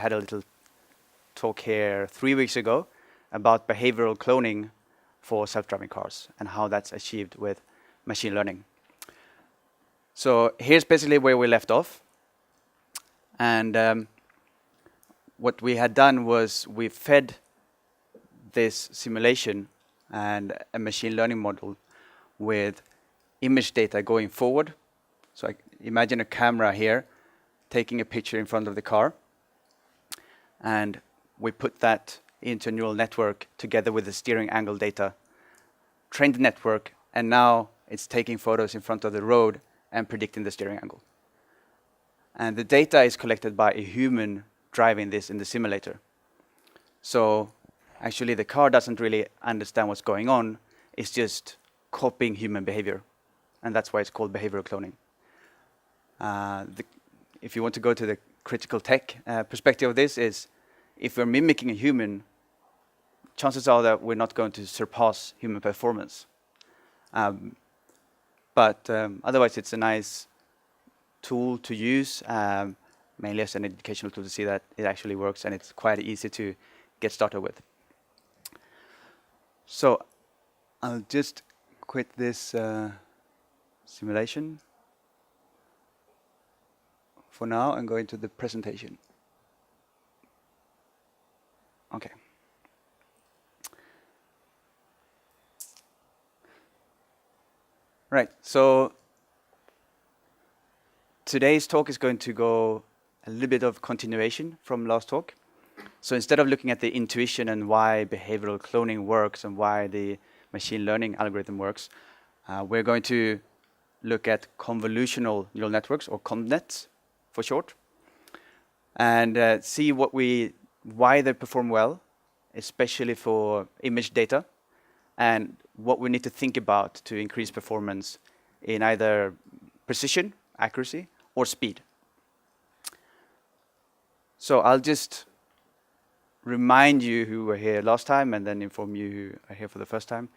had a little talk here 3 weeks ago about behavioral cloning for self-driving cars and how that's achieved with machine learning. So here's basically where we left off. And what we had done was we fed this simulation and a machine learning model with image data going forward. So imagine a camera here taking a picture in front of the car. And we put that into a neural network together with the steering angle data, trained the network, and now it's taking photos in front of the road and predicting the steering angle. And the data is collected by a human driving this in the simulator. So actually the car doesn't really understand what's going on. It's just copying human behavior. And that's why it's called behavioral cloning. If you want to go to the critical tech perspective of this is, if we're mimicking a human, chances are that we're not going to surpass human performance. But otherwise, it's a nice tool to use, mainly as an educational tool to see that it actually works, and it's quite easy to get started with. So I'll just quit this simulation for now and go into the presentation. Okay. Right, so today's talk is going to go a little bit of continuation from last talk. So instead of looking at the intuition and why behavioral cloning works and why the machine learning algorithm works, we're going to look at convolutional neural networks, or ConvNets for short, and see why they perform well, especially for image data, and what we need to think about to increase performance in either precision, accuracy, or speed. So I'll just remind you who were here last time and then inform you who are here for the first time.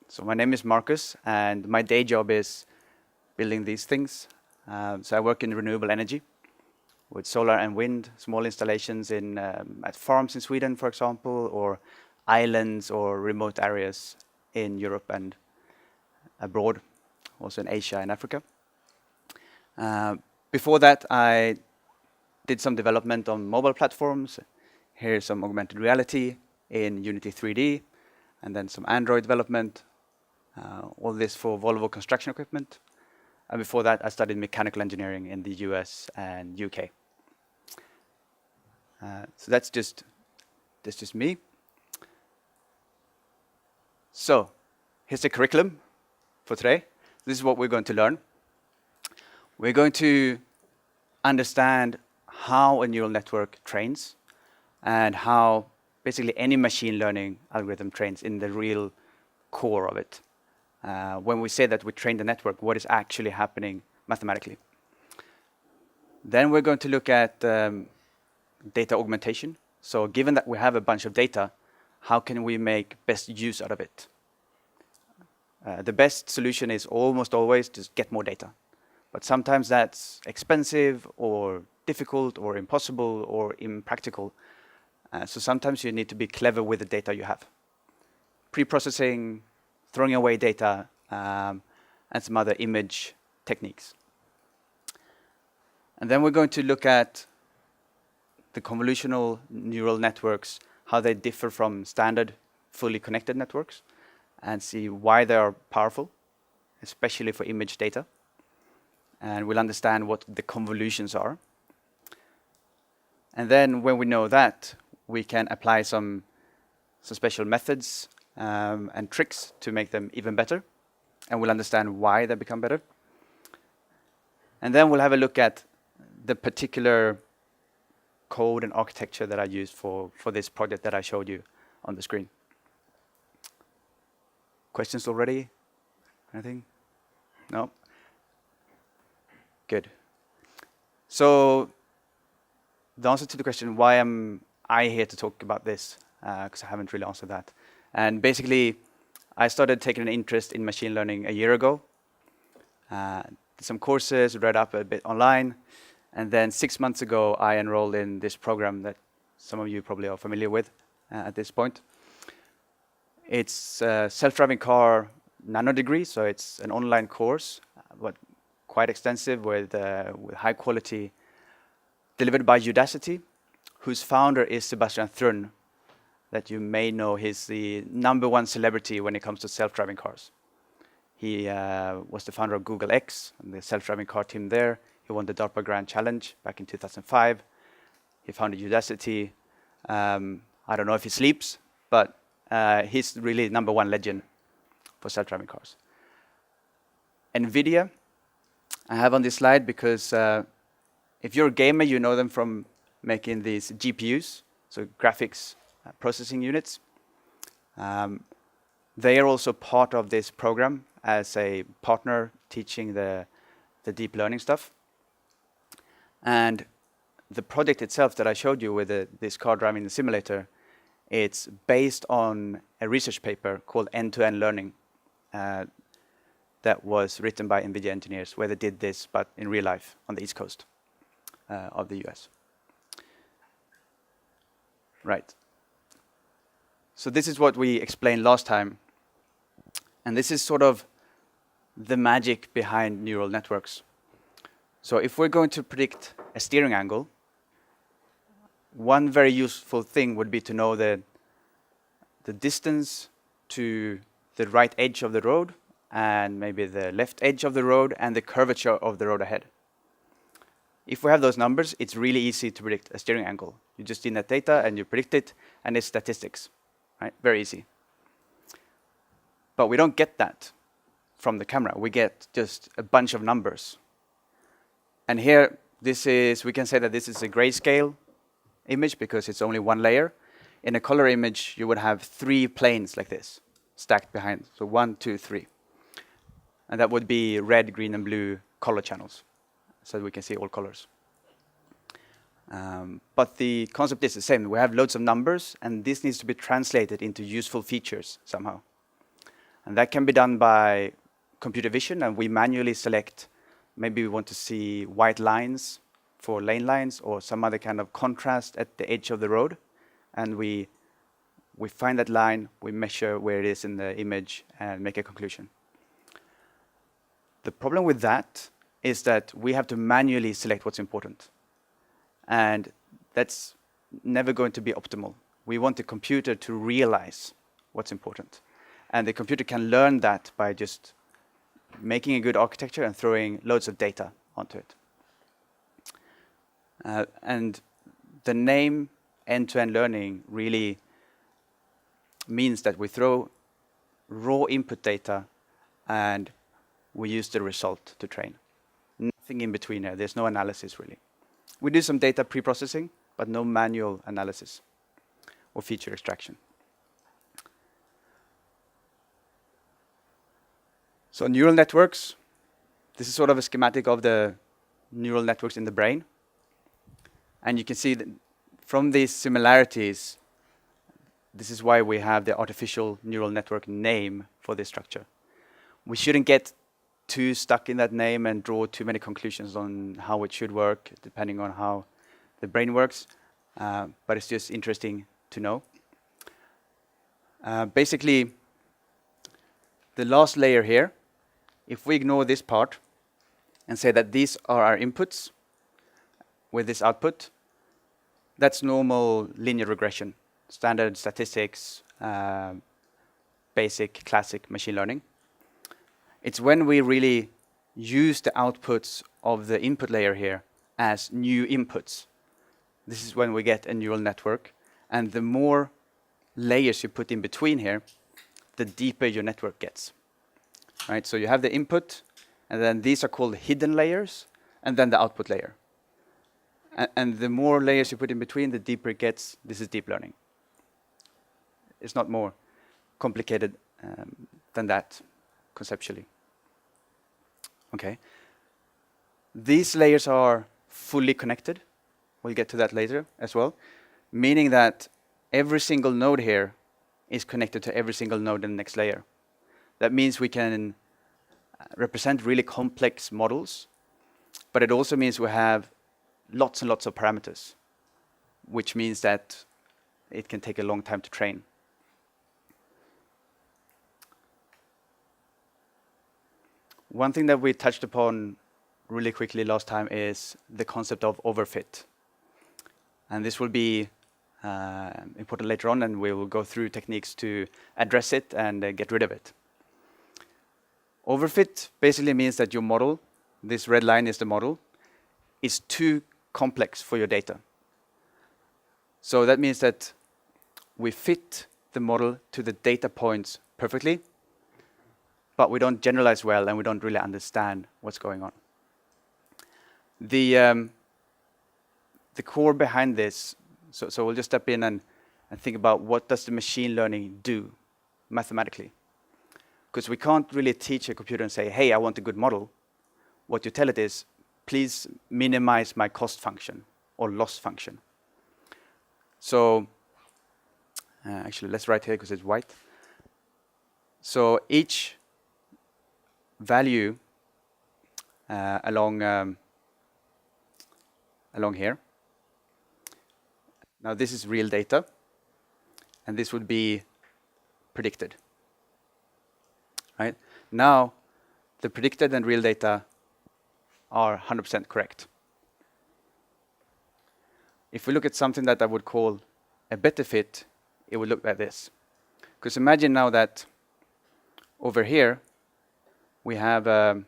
So my name is Marcus, and my day job is building these things. So I work in renewable energy with solar and wind, small installations at farms in Sweden, for example, or islands or remote areas in Europe and abroad, also in Asia and Africa. Before that, I did some development on mobile platforms. Here's some augmented reality in Unity 3D, and then some Android development, all this for Volvo construction equipment. And before that, I studied mechanical engineering in the US and UK. So that's just me. So here's the curriculum for today. This is what we're going to learn. We're going to understand how a neural network trains and how basically any machine learning algorithm trains in the real core of it. When we say that we train the network, what is actually happening mathematically. Then we're going to look at data augmentation. So given that we have a bunch of data, how can we make best use out of it? The best solution is almost always just get more data. But sometimes that's expensive or difficult or impossible or impractical. So sometimes you need to be clever with the data you have. Pre-processing, throwing away data, and some other image techniques. And then we're going to look at the convolutional neural networks, how they differ from standard fully connected networks, and see why they are powerful, especially for image data. And we'll understand what the convolutions are. And then when we know that, we can apply some special methods and tricks to make them even better. And we'll understand why they become better. And then we'll have a look at the particular code and architecture that I used for this project that I showed you on the screen. Questions already? Anything? No? Good. So the answer to the question, why am I here to talk about this? Because I haven't really answered that. And basically, I started taking an interest in machine learning a year ago. Did some courses, read up a bit online, And then 6 months ago, I enrolled in this program that some of you probably are familiar with at this point. It's a self-driving car nano degree, so it's an online course, but quite extensive with high quality, delivered by Udacity, whose founder is Sebastian Thrun, that you may know. He's the #1 celebrity when it comes to self-driving cars. He was the founder of Google X and the self-driving car team there. He won the DARPA Grand Challenge back in 2005. He founded Udacity. I don't know if he sleeps, but he's really #1 legend for self-driving cars. NVIDIA, I have on this slide because if you're a gamer, you know them from making these GPUs, so graphics processing units. They are also part of this program as a partner teaching the deep learning stuff. And the project itself that I showed you with this car driving the simulator, it's based on a research paper called End-to-End Learning that was written by NVIDIA engineers, where they did this, but in real life on the East Coast of the US. Right. So this is what we explained last time. And this is sort of the magic behind neural networks. So if we're going to predict a steering angle, one very useful thing would be to know the distance to the right edge of the road and maybe the left edge of the road and the curvature of the road ahead. If we have those numbers, it's really easy to predict a steering angle. You just in that data and you predict it, and it's statistics, right? Very easy. But we don't get that from the camera. We get just a bunch of numbers. And here, we can say that this is a grayscale image because it's only one layer. In a color image, you would have 3 planes like this, stacked behind. So 1, 2, 3. And that would be red, green, and blue color channels, so we can see all colors. But the concept is the same. We have loads of numbers, and this needs to be translated into useful features somehow. And that can be done by computer vision, and we manually select, maybe we want to see white lines for lane lines or some other kind of contrast at the edge of the road. And we find that line, we measure where it is in the image and make a conclusion. The problem with that is that we have to manually select what's important. And that's never going to be optimal. We want the computer to realize what's important. And the computer can learn that by just making a good architecture and throwing loads of data onto it. And the name end-to-end learning really means that we throw raw input data and we use the result to train. Nothing in between here. There's no analysis really. We do some data pre-processing, but no manual analysis or feature extraction. So neural networks, this is sort of a schematic of the neural networks in the brain. And you can see that from these similarities, this is why we have the artificial neural network name for this structure. We shouldn't get too stuck in that name and draw too many conclusions on how it should work, depending on how the brain works. But it's just interesting to know. Basically, the last layer here, if we ignore this part and say that these are our inputs with this output, that's normal linear regression, standard statistics, basic classic machine learning. It's when we really use the outputs of the input layer here as new inputs. This is when we get a neural network. And the more layers you put in between here, the deeper your network gets. Right? So you have the input, and then these are called hidden layers, and then the output layer. And the more layers you put in between, the deeper it gets. This is deep learning. It's not more complicated than that, conceptually. Okay. These layers are fully connected. We'll get to that later as well. Meaning that every single node here is connected to every single node in the next layer. That means we can represent really complex models, but it also means we have lots and lots of parameters, which means that it can take a long time to train. One thing that we touched upon really quickly last time is the concept of overfit. And this will be important later on, and we will go through techniques to address it and get rid of it. Overfit basically means that your model, this red line is the model, is too complex for your data. So that means that we fit the model to the data points perfectly, but we don't generalize well and we don't really understand what's going on. The core behind this, so we'll just step in and think about what does the machine learning do mathematically. Because we can't really teach a computer and say, hey, I want a good model. What you tell it is, please minimize my cost function or loss function. So actually, let's write here because it's white. So each value along here. Now this is real data, and this would be predicted. Right? Now the predicted and real data are 100% correct. If we look at something that I would call a better fit, it would look like this. Because imagine now that over here we have a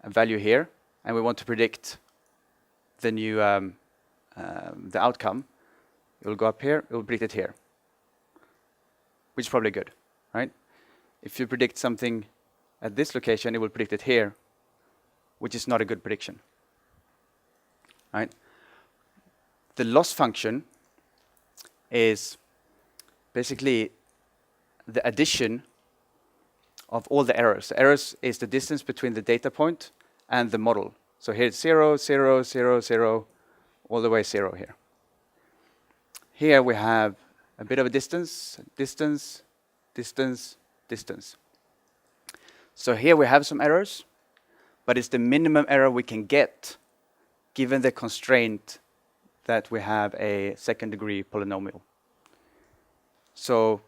value here, and we want to predict the new the outcome. It will go up here, it will predict it here, which is probably good, right? If you predict something at this location, it will predict it here, which is not a good prediction, right? The loss function is basically the addition of all the errors. The errors is the distance between the data point and the model. So here it's 0, 0, 0, 0, all the way 0 here. Here we have a bit of a distance, distance, distance, distance. So here we have some errors, but it's the minimum error we can get given the constraint that we have a second degree polynomial. So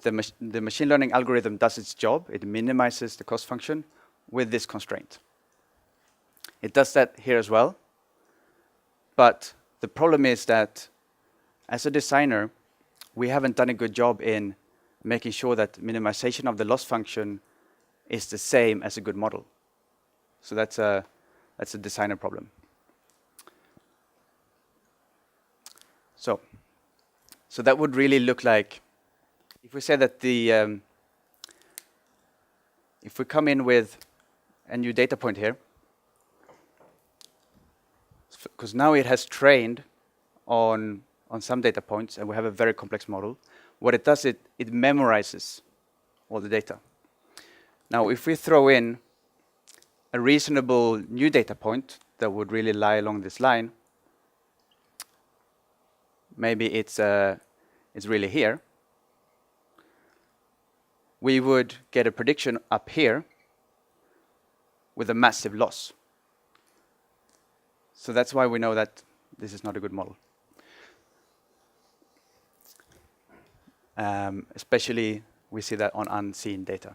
the machine learning algorithm does its job. It minimizes the cost function with this constraint. It does that here as well. But the problem is that as a designer, we haven't done a good job in making sure that minimization of the loss function is the same as a good model. So that's a designer problem. So that would really look like, if we say that if we come in with a new data point here, because now it has trained on some data points and we have a very complex model, what it does, it memorizes all the data. Now, if we throw in a reasonable new data point that would really lie along this line, maybe it's really here, we would get a prediction up here with a massive loss. So that's why we know that this is not a good model. Especially we see that on unseen data.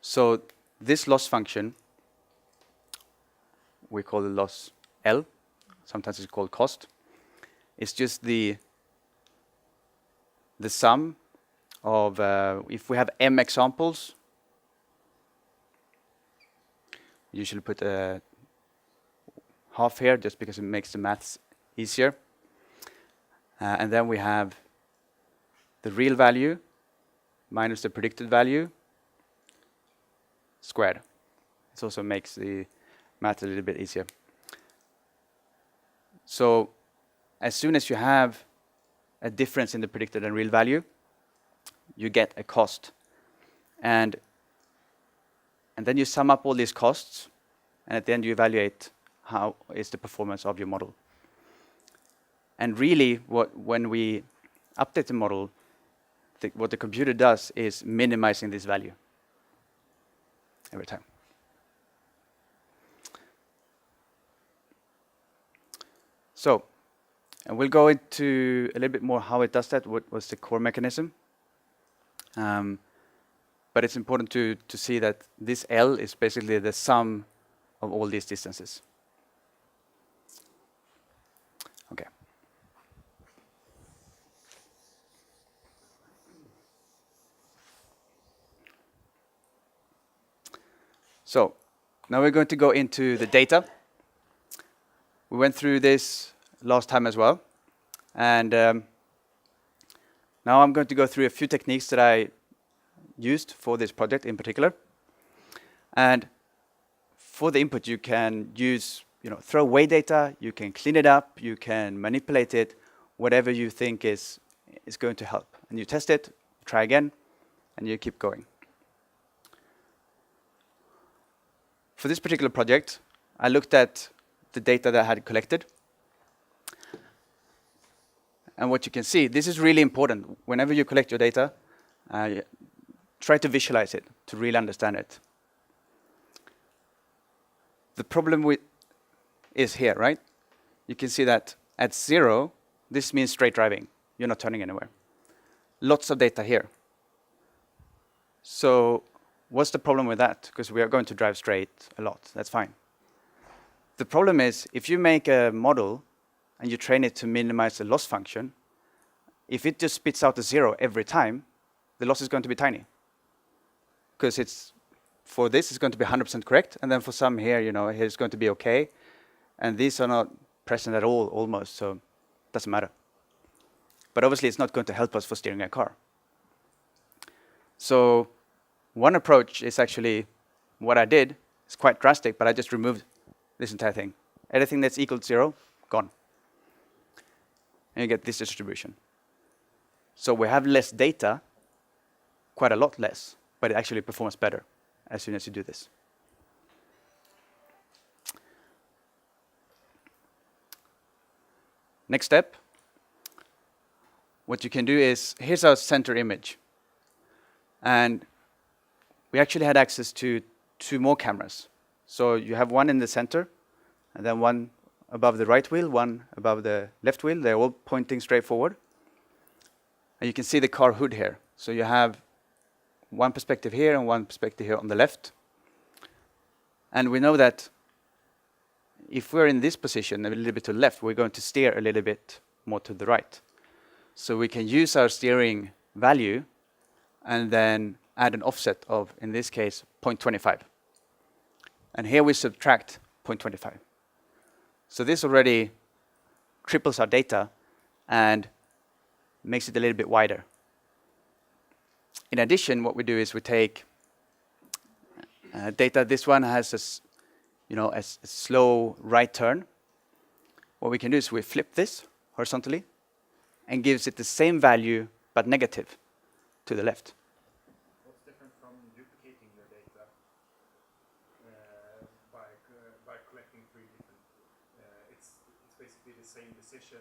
So this loss function, we call the loss L, sometimes it's called cost. It's just the sum of, if we have m examples, we usually put a half here just because it makes the maths easier. And then we have the real value minus the predicted value squared. This also makes the math a little bit easier. So as soon as you have a difference in the predicted and real value, you get a cost. And then you sum up all these costs, and at the end you evaluate how is the performance of your model. And really, when we update the model, what the computer does is minimizing this value every time. So, and we'll go into a little bit more how it does that, what was the core mechanism. But it's important to see that this L is basically the sum of all these distances. Okay. So now we're going to go into the data. We went through this last time as well. And now I'm going to go through a few techniques that I used for this project in particular. And for the input, you can use, throw away data, you can clean it up, you can manipulate it, whatever you think is going to help. And you test it, try again, and you keep going. For this particular project, I looked at the data that I had collected. And what you can see, this is really important. Whenever you collect your data, try to visualize it to really understand it. The problem is here, right? You can see that at 0, this means straight driving. You're not turning anywhere. Lots of data here. So what's the problem with that? Because we are going to drive straight a lot. That's fine. The problem is, if you make a model and you train it to minimize the loss function, if it just spits out a 0 every time, the loss is going to be tiny. Because for this, it's going to be 100% correct. And then for some here, it's going to be OK. And these are not present at all, almost. So it doesn't matter. But obviously, it's not going to help us for steering a car. So one approach is actually what I did. It's quite drastic, but I just removed this entire thing. Anything that's equal to 0, gone. And you get this distribution. So we have less data, quite a lot less, but it actually performs better as soon as you do this. Next step, what you can do is, here's our center image. And we actually had access to 2 more cameras. So you have one in the center, and then one above the right wheel, one above the left wheel. They're all pointing straight forward. And you can see the car hood here. So you have one perspective here and one perspective here on the left. And we know that if we're in this position a little bit to the left, we're going to steer a little bit more to the right. So we can use our steering value and then add an offset of, in this case, 0.25. And here we subtract 0.25. So this already triples our data and makes it a little bit wider. In addition, what we do is we take data. This one has a slow right turn. What we can do is we flip this horizontally and gives it the same value but negative to the left. What's different from duplicating your data by collecting 3 different? It's basically the same decision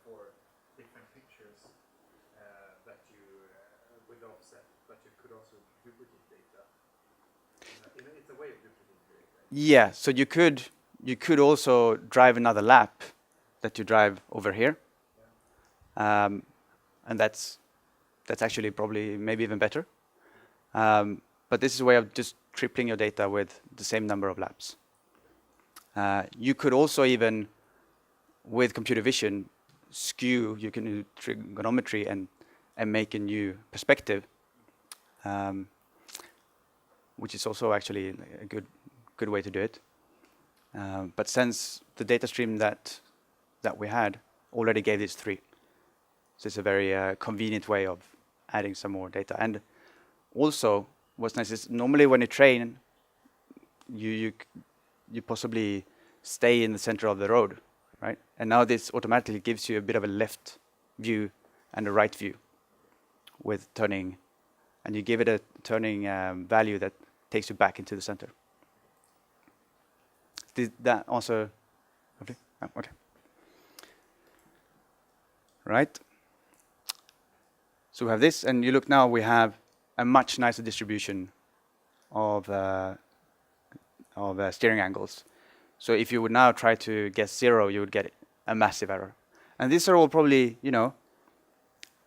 for different pictures that you with offset, but you could also duplicate data. It's a way of duplicating data. Yeah, so you could also drive another lap that you drive over here, and that's actually probably maybe even better. But this is a way of just tripling your data with the same number of laps. You could also even, with computer vision, skew. You can do trigonometry and make a new perspective, which is also actually a good way to do it. But since the data stream that we had already gave this 3, so it's a very convenient way of adding some more data. And also, what's nice is normally when you train, you possibly stay in the center of the road, right? And now this automatically gives you a bit of a left view and a right view with turning, and you give it a turning value that takes you back into the center. Did that answer? Okay. Oh, okay. Right. So we have this, and you look now, we have a much nicer distribution of steering angles. So if you would now try to guess 0, you would get a massive error. And these are all probably,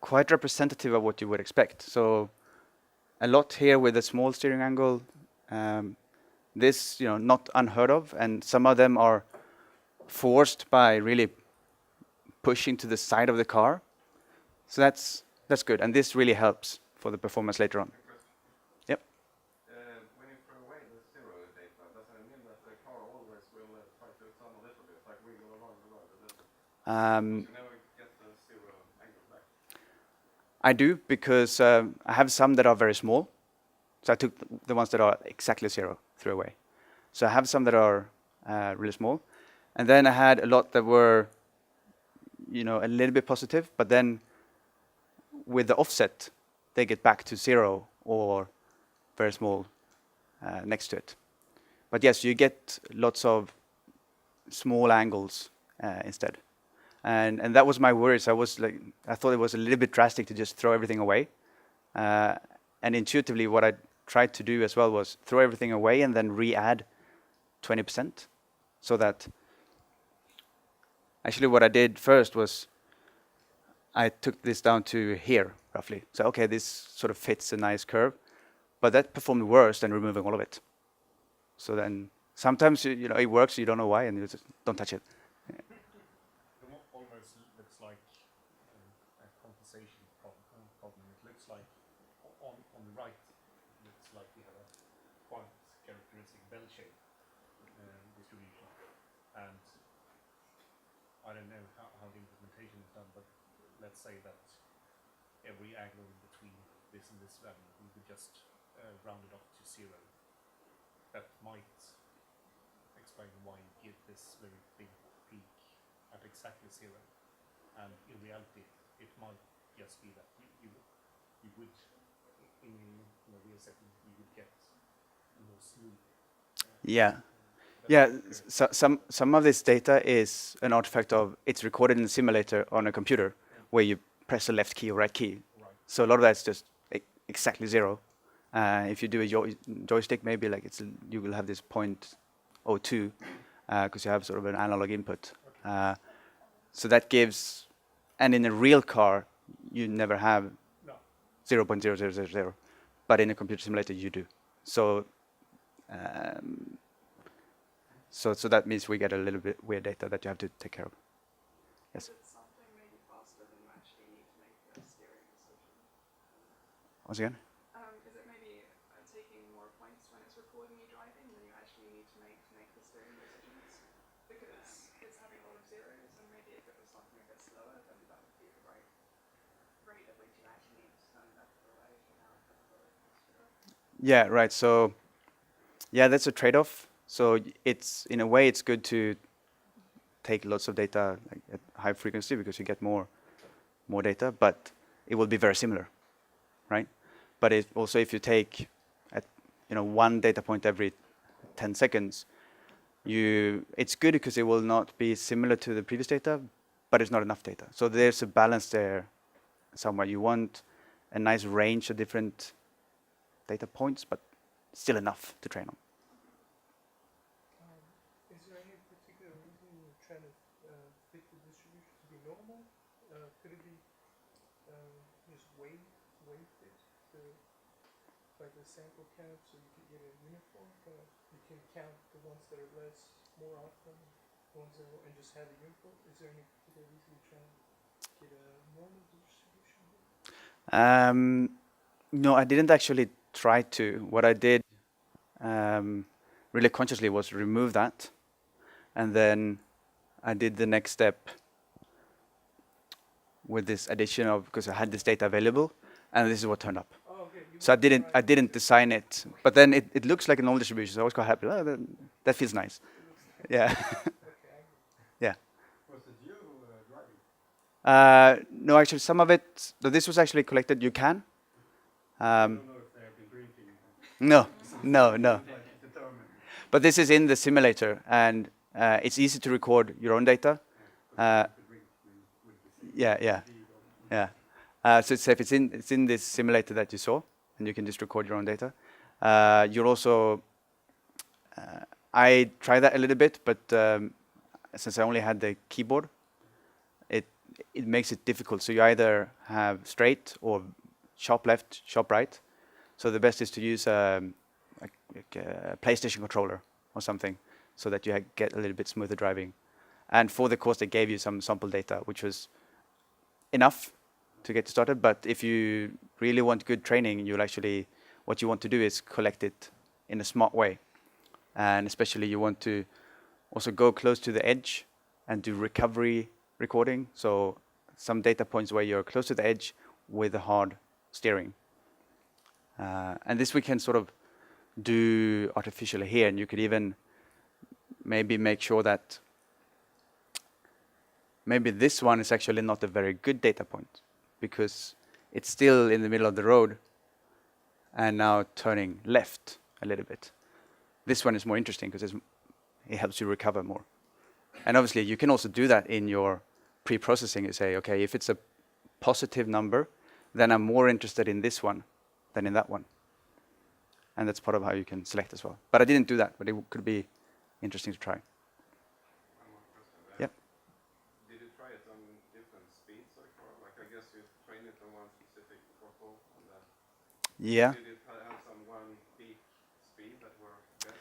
quite representative of what you would expect. So a lot here with a small steering angle. This, not unheard of, and some of them are forced by really pushing to the side of the car. So that's good, and this really helps for the performance later on. Yep. When you throw away the zero data, doesn't it mean that the car always will try to turn a little bit, like wiggle around the road a little bit? You never get the zero angle back. I do, because I have some that are very small. So I took the ones that are exactly zero, threw away. So I have some that are really small. And then I had a lot that were, a little bit positive, but then with the offset, they get back to zero or very small next to it. But yes, you get lots of small angles instead. And that was my worries. I thought it was a little bit drastic to just throw everything away. And intuitively, what I tried to do as well was throw everything away and then re-add 20%. So that actually what I did first was I took this down to here, roughly. So, okay, this sort of fits a nice curve. But that performed worse than removing all of it. So then sometimes, it works, you don't know why, and you just don't touch it. It almost looks like a compensation problem. It looks like on the right, it looks like we have a quite characteristic bell-shaped distribution. And I don't know how the implementation is done, but let's say that every angle in between this and this value, we would just round it off to zero. That might explain why you get this very big peak at exactly zero. And in reality, it might just be that you would, in a real setting, you would get a more smooth. Yeah. Yeah, so some of this data is an artifact of, it's recorded in the simulator on a computer where you press the left key or right key. Right. So a lot of that's just exactly zero. If you do a joystick, maybe you will have this 0.02 because you have sort of an analog input. So that gives, and in a real car, you never have 0.0000, but in a computer simulator, you do. So So that means we get a little bit weird data that you have to take care of. Yes. Is it something maybe faster than you actually need to make the steering decision? Once again? Is it maybe taking more points when it's recording you driving than you actually need to make the steering decisions? Because it's having a lot of zeros, and maybe if it was something a bit slower, then that would be the right rate at which you actually need to turn that away. Now it doesn't really consider. Yeah, right. So, yeah, that's a trade-off. So in a way, it's good to take lots of data at high frequency because you get more data, but it will be very similar, right? But also if you take one data point every 10 seconds, it's good because it will not be similar to the previous data, but it's not enough data. So there's a balance there somewhere. You want a nice range of different data points, but still enough to train on. Is there any particular reason you're trying to fit the distribution to be normal? Could it be just weight fit like the sample count so you could get a uniform? You can count the ones that are less more often, the ones that are, and just have a uniform. Is there any particular reason you're trying to get a normal distribution? No, I didn't actually try to. What I did really consciously was remove that. And then I did the next step with this addition of, because I had this data available, and this is what turned up. Oh, okay. So I didn't design it, but then it looks like a normal distribution, so I was quite happy. Oh, that feels nice. Yeah. Yeah. Was it you driving? No, actually, some of it, this was actually collected. You can. I don't know if they have been drinking. No. But this is in the simulator, and it's easy to record your own data. Yeah. So it's safe. It's in this simulator that you saw, and you can just record your own data. You're also, I tried that a little bit, but since I only had the keyboard, it makes it difficult. So you either have straight or sharp left, sharp right. So the best is to use like a PlayStation controller or something, so that you get a little bit smoother driving. And for the course, they gave you some sample data, which was enough to get started. But if you really want good training, what you want to do is collect it in a smart way. And especially you want to also go close to the edge and do recovery recording. So some data points where you're close to the edge with the hard steering. And this we can sort of do artificially here. And you could even maybe make sure that maybe this one is actually not a very good data point, because it's still in the middle of the road and now turning left a little bit. This one is more interesting because it helps you recover more. And obviously you can also do that in your pre-processing. You say, okay, if it's a positive number, then I'm more interested in this one than in that one. And that's part of how you can select as well. But I didn't do that, but it could be interesting to try. One more question. Yep. Did you try it on different speeds so far? Like, I guess you trained it on one specific throttle, and then Yeah. did it have some one peak speed that were best?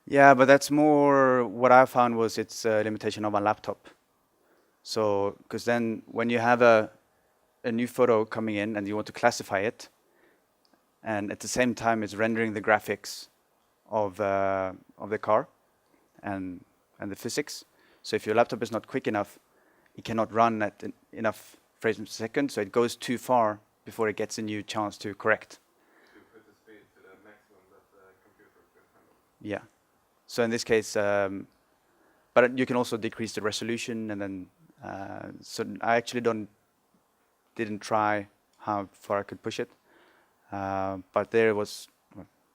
Yeah, but that's more what I found was it's a limitation of a laptop. So, because then when you have a new photo coming in and you want to classify it, and at the same time it's rendering the graphics of the car and the physics. So if your laptop is not quick enough, it cannot run at enough frames per second, so it goes too far before it gets a new chance to correct. To put the speed to the maximum that the computer could handle. Yeah. So in this case, but you can also decrease the resolution, and then so I actually didn't try how far I could push it, but there it was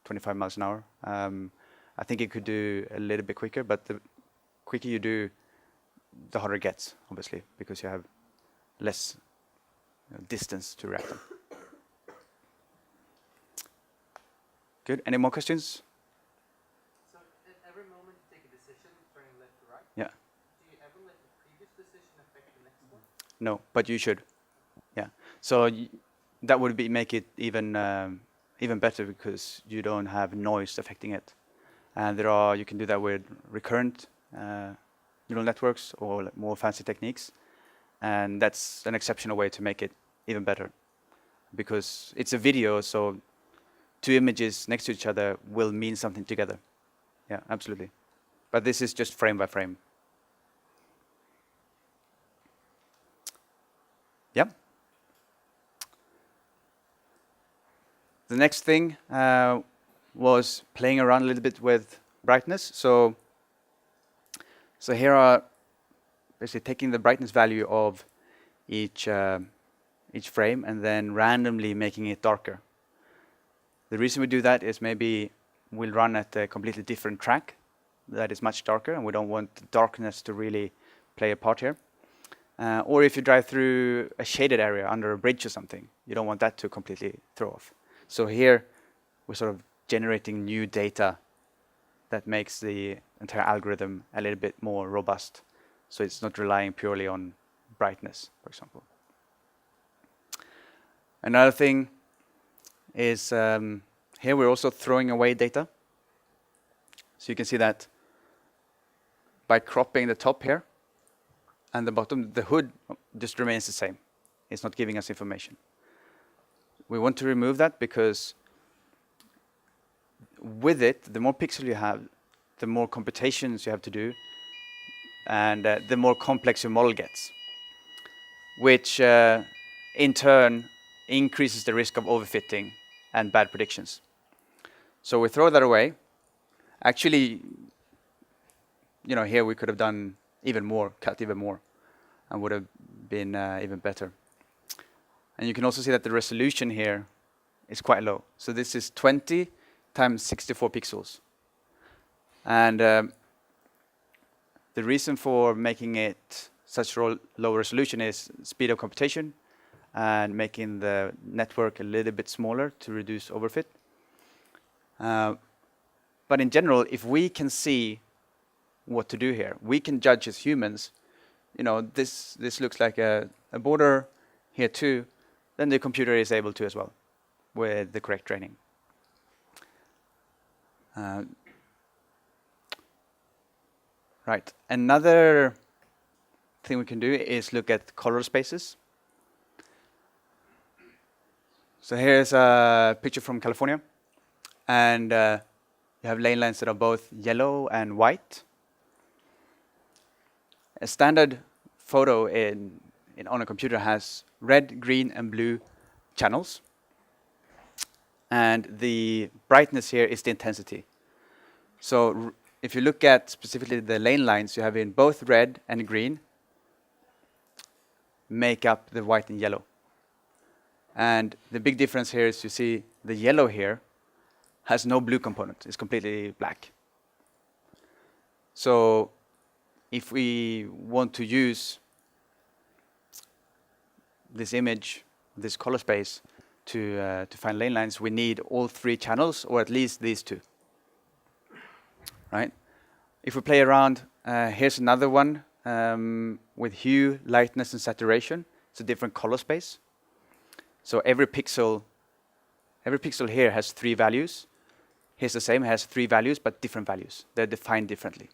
25 miles an hour. I think it could do a little bit quicker, but the quicker you do, the harder it gets, obviously, because you have less distance to react on. Good. Any more questions? So at every moment you take a decision, turning left to right. Yeah. Do you ever let the previous decision affect the next one? No, but you should. Yeah. So that would make it even better, because you don't have noise affecting it. And you can do that with recurrent neural networks or like more fancy techniques. And that's an exceptional way to make it even better, because it's a video, so two images next to each other will mean something together. Yeah, absolutely. But this is just frame by frame. Yeah. The next thing was playing around a little bit with brightness. So here are basically taking the brightness value of each frame and then randomly making it darker. The reason we do that is maybe we'll run at a completely different track that is much darker, and we don't want the darkness to really play a part here. Or if you drive through a shaded area under a bridge or something, you don't want that to completely throw off. So here we're sort of generating new data that makes the entire algorithm a little bit more robust. So it's not relying purely on brightness, for example. Another thing is here we're also throwing away data. So you can see that by cropping the top here and the bottom, the hood just remains the same. It's not giving us information. We want to remove that because with it, the more pixels you have, the more computations you have to do, and the more complex your model gets, which in turn increases the risk of overfitting and bad predictions. So we throw that away. Actually, here we could have done even more, cut even more, and would have been even better. And you can also see that the resolution here is quite low. So this is 20 times 64 pixels. And the reason for making it such low resolution is speed of computation and making the network a little bit smaller to reduce overfit. But in general, if we can see what to do here, we can judge as humans this looks like a border here too, then the computer is able to as well with the correct training. Right. Another thing we can do is look at color spaces. So here's a picture from California, and you have lane lines that are both yellow and white. A standard photo on a computer has red, green, and blue channels, and the brightness here is the intensity. So if you look at specifically the lane lines, you have in both red and green make up the white and yellow. And the big difference here is you see the yellow here has no blue component. It's completely black. So if we want to use this image, this color space, to find lane lines, we need all three channels, or at least these two. Right? If we play around, here's another one with hue, lightness, and saturation. It's a different color space. So every pixel here has 3 values. Here's the same, it has 3 values, but different values. They're defined differently.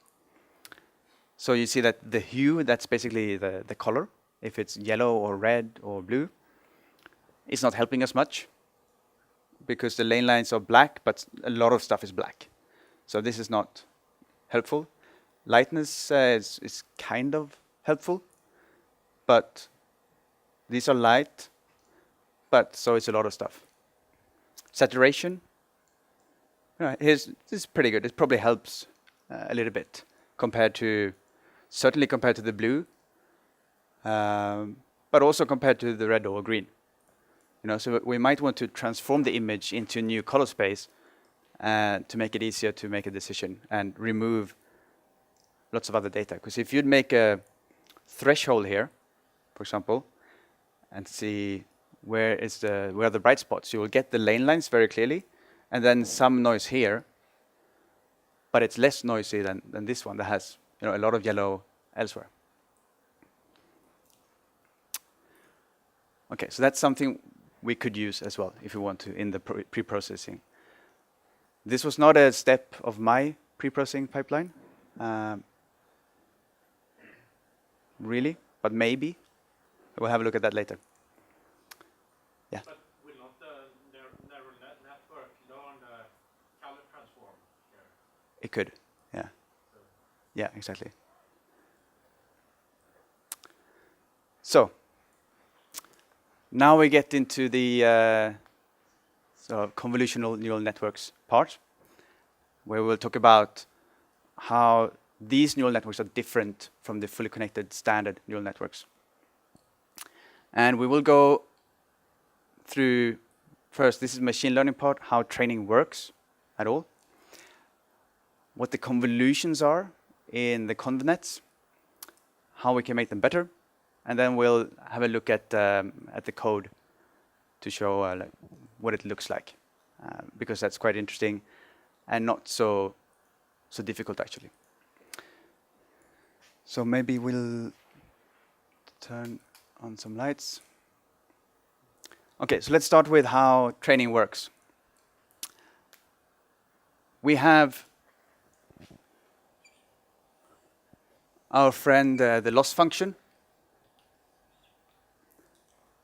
So you see that the hue, that's basically the color. If it's yellow or red or blue, it's not helping us much because the lane lines are black, but a lot of stuff is black. So this is not helpful. Lightness is kind of helpful, but these are light, but so is a lot of stuff. Saturation, this is pretty good. It probably helps a little bit certainly compared to the blue, but also compared to the red or green. So we might want to transform the image into a new color space to make it easier to make a decision and remove lots of other data. Because if you'd make a threshold here, for example, and see where are the bright spots, you will get the lane lines very clearly, and then some noise here, but it's less noisy than this one that has a lot of yellow elsewhere. Okay, so that's something we could use as well if we want to in the pre-processing. This was not a step of my pre-processing pipeline, really, but maybe. We'll have a look at that later. Yeah. But will not the neural network learn the color transform here? It could, yeah. Yeah, exactly. So, now we get into the convolutional neural networks part, where we'll talk about how these neural networks are different from the fully connected standard neural networks. And we will go through, first, this is machine learning part, how training works at all, what the convolutions are in the convnets, how we can make them better, and then we'll have a look at the code to show what it looks like, because that's quite interesting and not so difficult actually. So maybe we'll turn on some lights. Okay, so let's start with how training works. We have our friend, the loss function.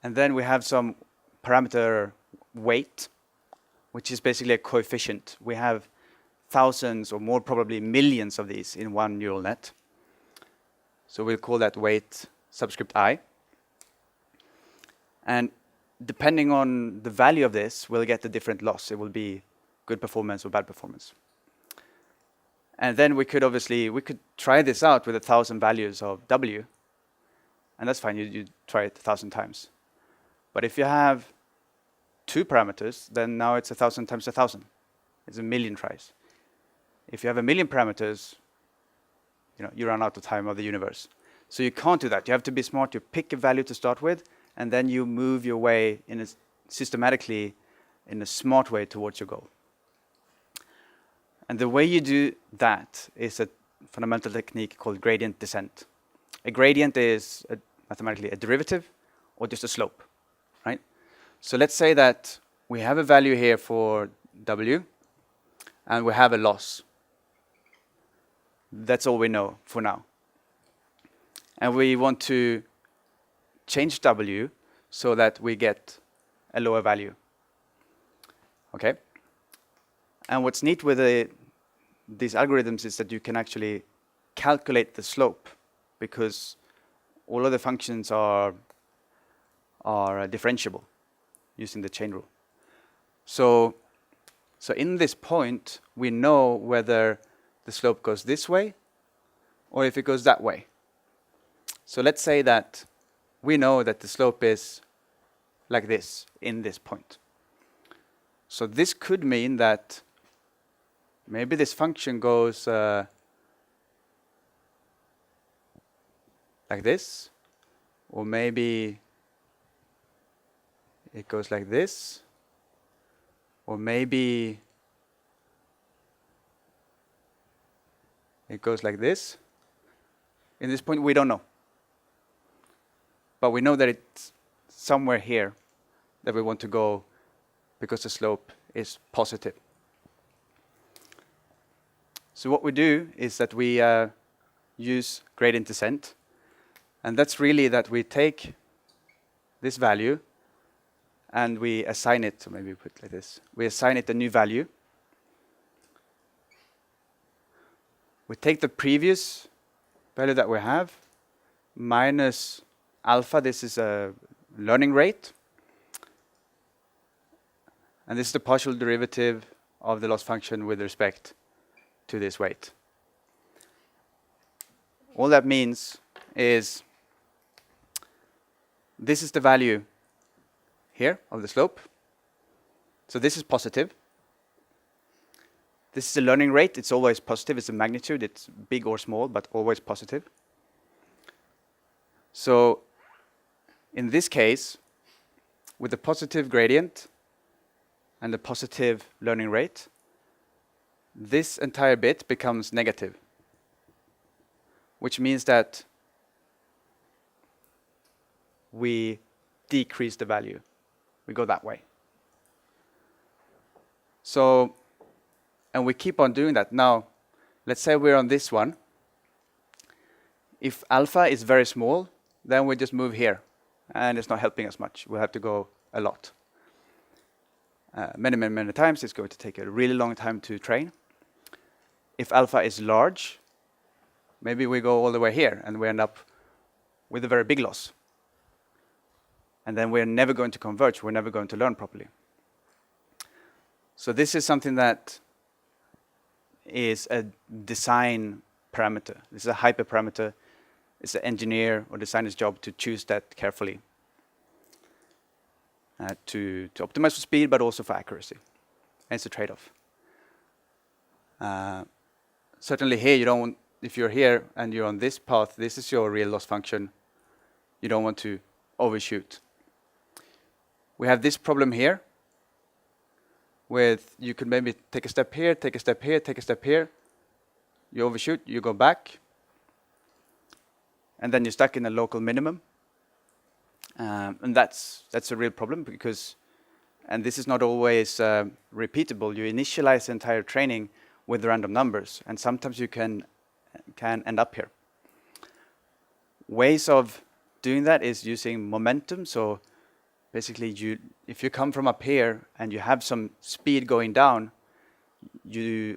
And then we have some parameter weight, which is basically a coefficient. We have thousands or more probably millions of these in one neural net. So we'll call that weight subscript I. And depending on the value of this, we'll get a different loss. It will be good performance or bad performance. And then we could try this out with 1,000 values of W. And that's fine, you try it 1,000 times. But if you have 2 parameters, then now it's 1,000 times 1,000. It's 1,000,000 tries. If you have 1,000,000 parameters, you run out of time of the universe. So you can't do that. You have to be smart. You pick a value to start with, and then you move your way systematically in a smart way towards your goal. And the way you do that is a fundamental technique called gradient descent. a gradient is mathematically a derivative or just a slope, right? So let's say that we have a value here for W, and we have a loss. That's all we know for now. And we want to change W so that we get a lower value. Okay? And what's neat with these algorithms is that you can actually calculate the slope, because all of the functions are differentiable using the chain rule. So in this point, we know whether the slope goes this way or if it goes that way. So let's say that we know that the slope is like this in this point. So this could mean that maybe this function goes like this, or maybe it goes like this, or maybe it goes like this. In this point, we don't know. But we know that it's somewhere here that we want to go because the slope is positive. So what we do is that we use gradient descent. And that's really that we take this value and we assign it, so maybe we put it like this. We assign it a new value. We take the previous value that we have minus alpha. This is a learning rate. And this is the partial derivative of the loss function with respect to this weight. All that means is this is the value here of the slope. So this is positive. This is the learning rate. It's always positive. It's a magnitude. It's big or small, but always positive. So in this case, with the positive gradient and the positive learning rate, this entire bit becomes negative, which means that we decrease the value. We go that way. So, and we keep on doing that. Now, let's say we're on this one. If alpha is very small, then we just move here, and it's not helping us much. We'll have to go a lot. Many times. It's going to take a really long time to train. If alpha is large, maybe we go all the way here, and we end up with a very big loss. And then we're never going to converge. We're never going to learn properly. So this is something that is a design parameter. This is a hyperparameter. It's the engineer or designer's job to choose that carefully to optimize for speed, but also for accuracy. And it's a trade-off. Certainly here, you don't want, if you're here and you're on this path, this is your real loss function. You don't want to overshoot. We have this problem here with you could maybe take a step here, take a step here, take a step here. You overshoot, you go back. And then you're stuck in a local minimum. And that's a real problem because, and this is not always repeatable. You initialize the entire training with random numbers, and sometimes you can end up here. Ways of doing that is using momentum. So basically, if you come from up here and you have some speed going down, you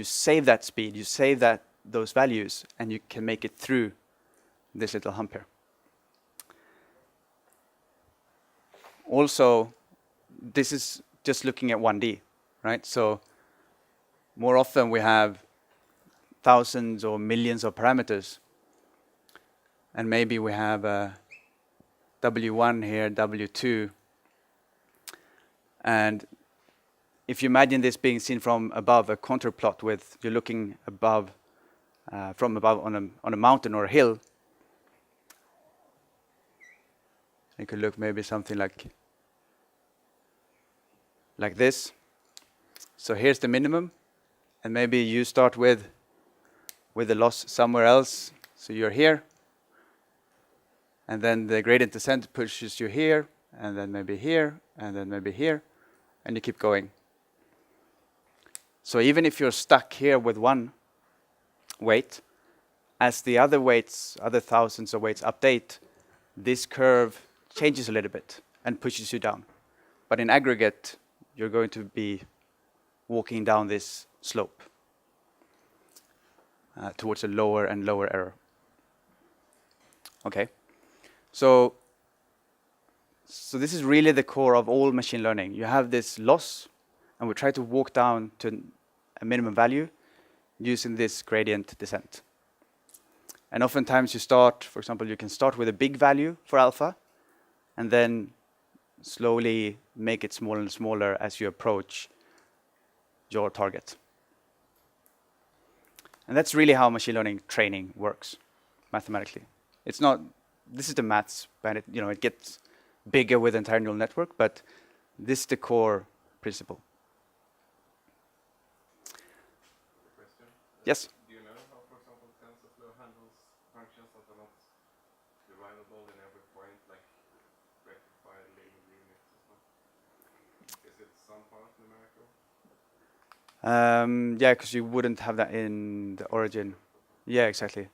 save that speed, you save those values, and you can make it through this little hump here. Also, this is just looking at 1D, right? So more often we have thousands or millions of parameters. And maybe we have W1 here, W2. And if you imagine this being seen from above, a contour plot with you're looking above, from above on a mountain or a hill, you could look maybe something like this. So here's the minimum, and maybe you start with the loss somewhere else. So you're here, And then the gradient descent pushes you here, and then maybe here, and then maybe here, and you keep going. So even if you're stuck here with one weight, as the other weights, other thousands of weights update, this curve changes a little bit and pushes you down. But in aggregate, you're going to be walking down this slope towards a lower and lower error. Okay, so this is really the core of all machine learning. You have this loss, and we try to walk down to a minimum value using this gradient descent. And oftentimes you start, for example, you can start with a big value for alpha, and then slowly make it smaller and smaller as you approach your target. And that's really how machine learning training works, mathematically. It's not, this is the maths, and it gets bigger with entire neural network, but this is the core principle. Question. Yes? Do you know how, for example, TensorFlow handles functions that are not derivable in every point, like rectified linear units or stuff? Is it some part numerical? Yeah, because you wouldn't have that in the origin. Yeah, exactly.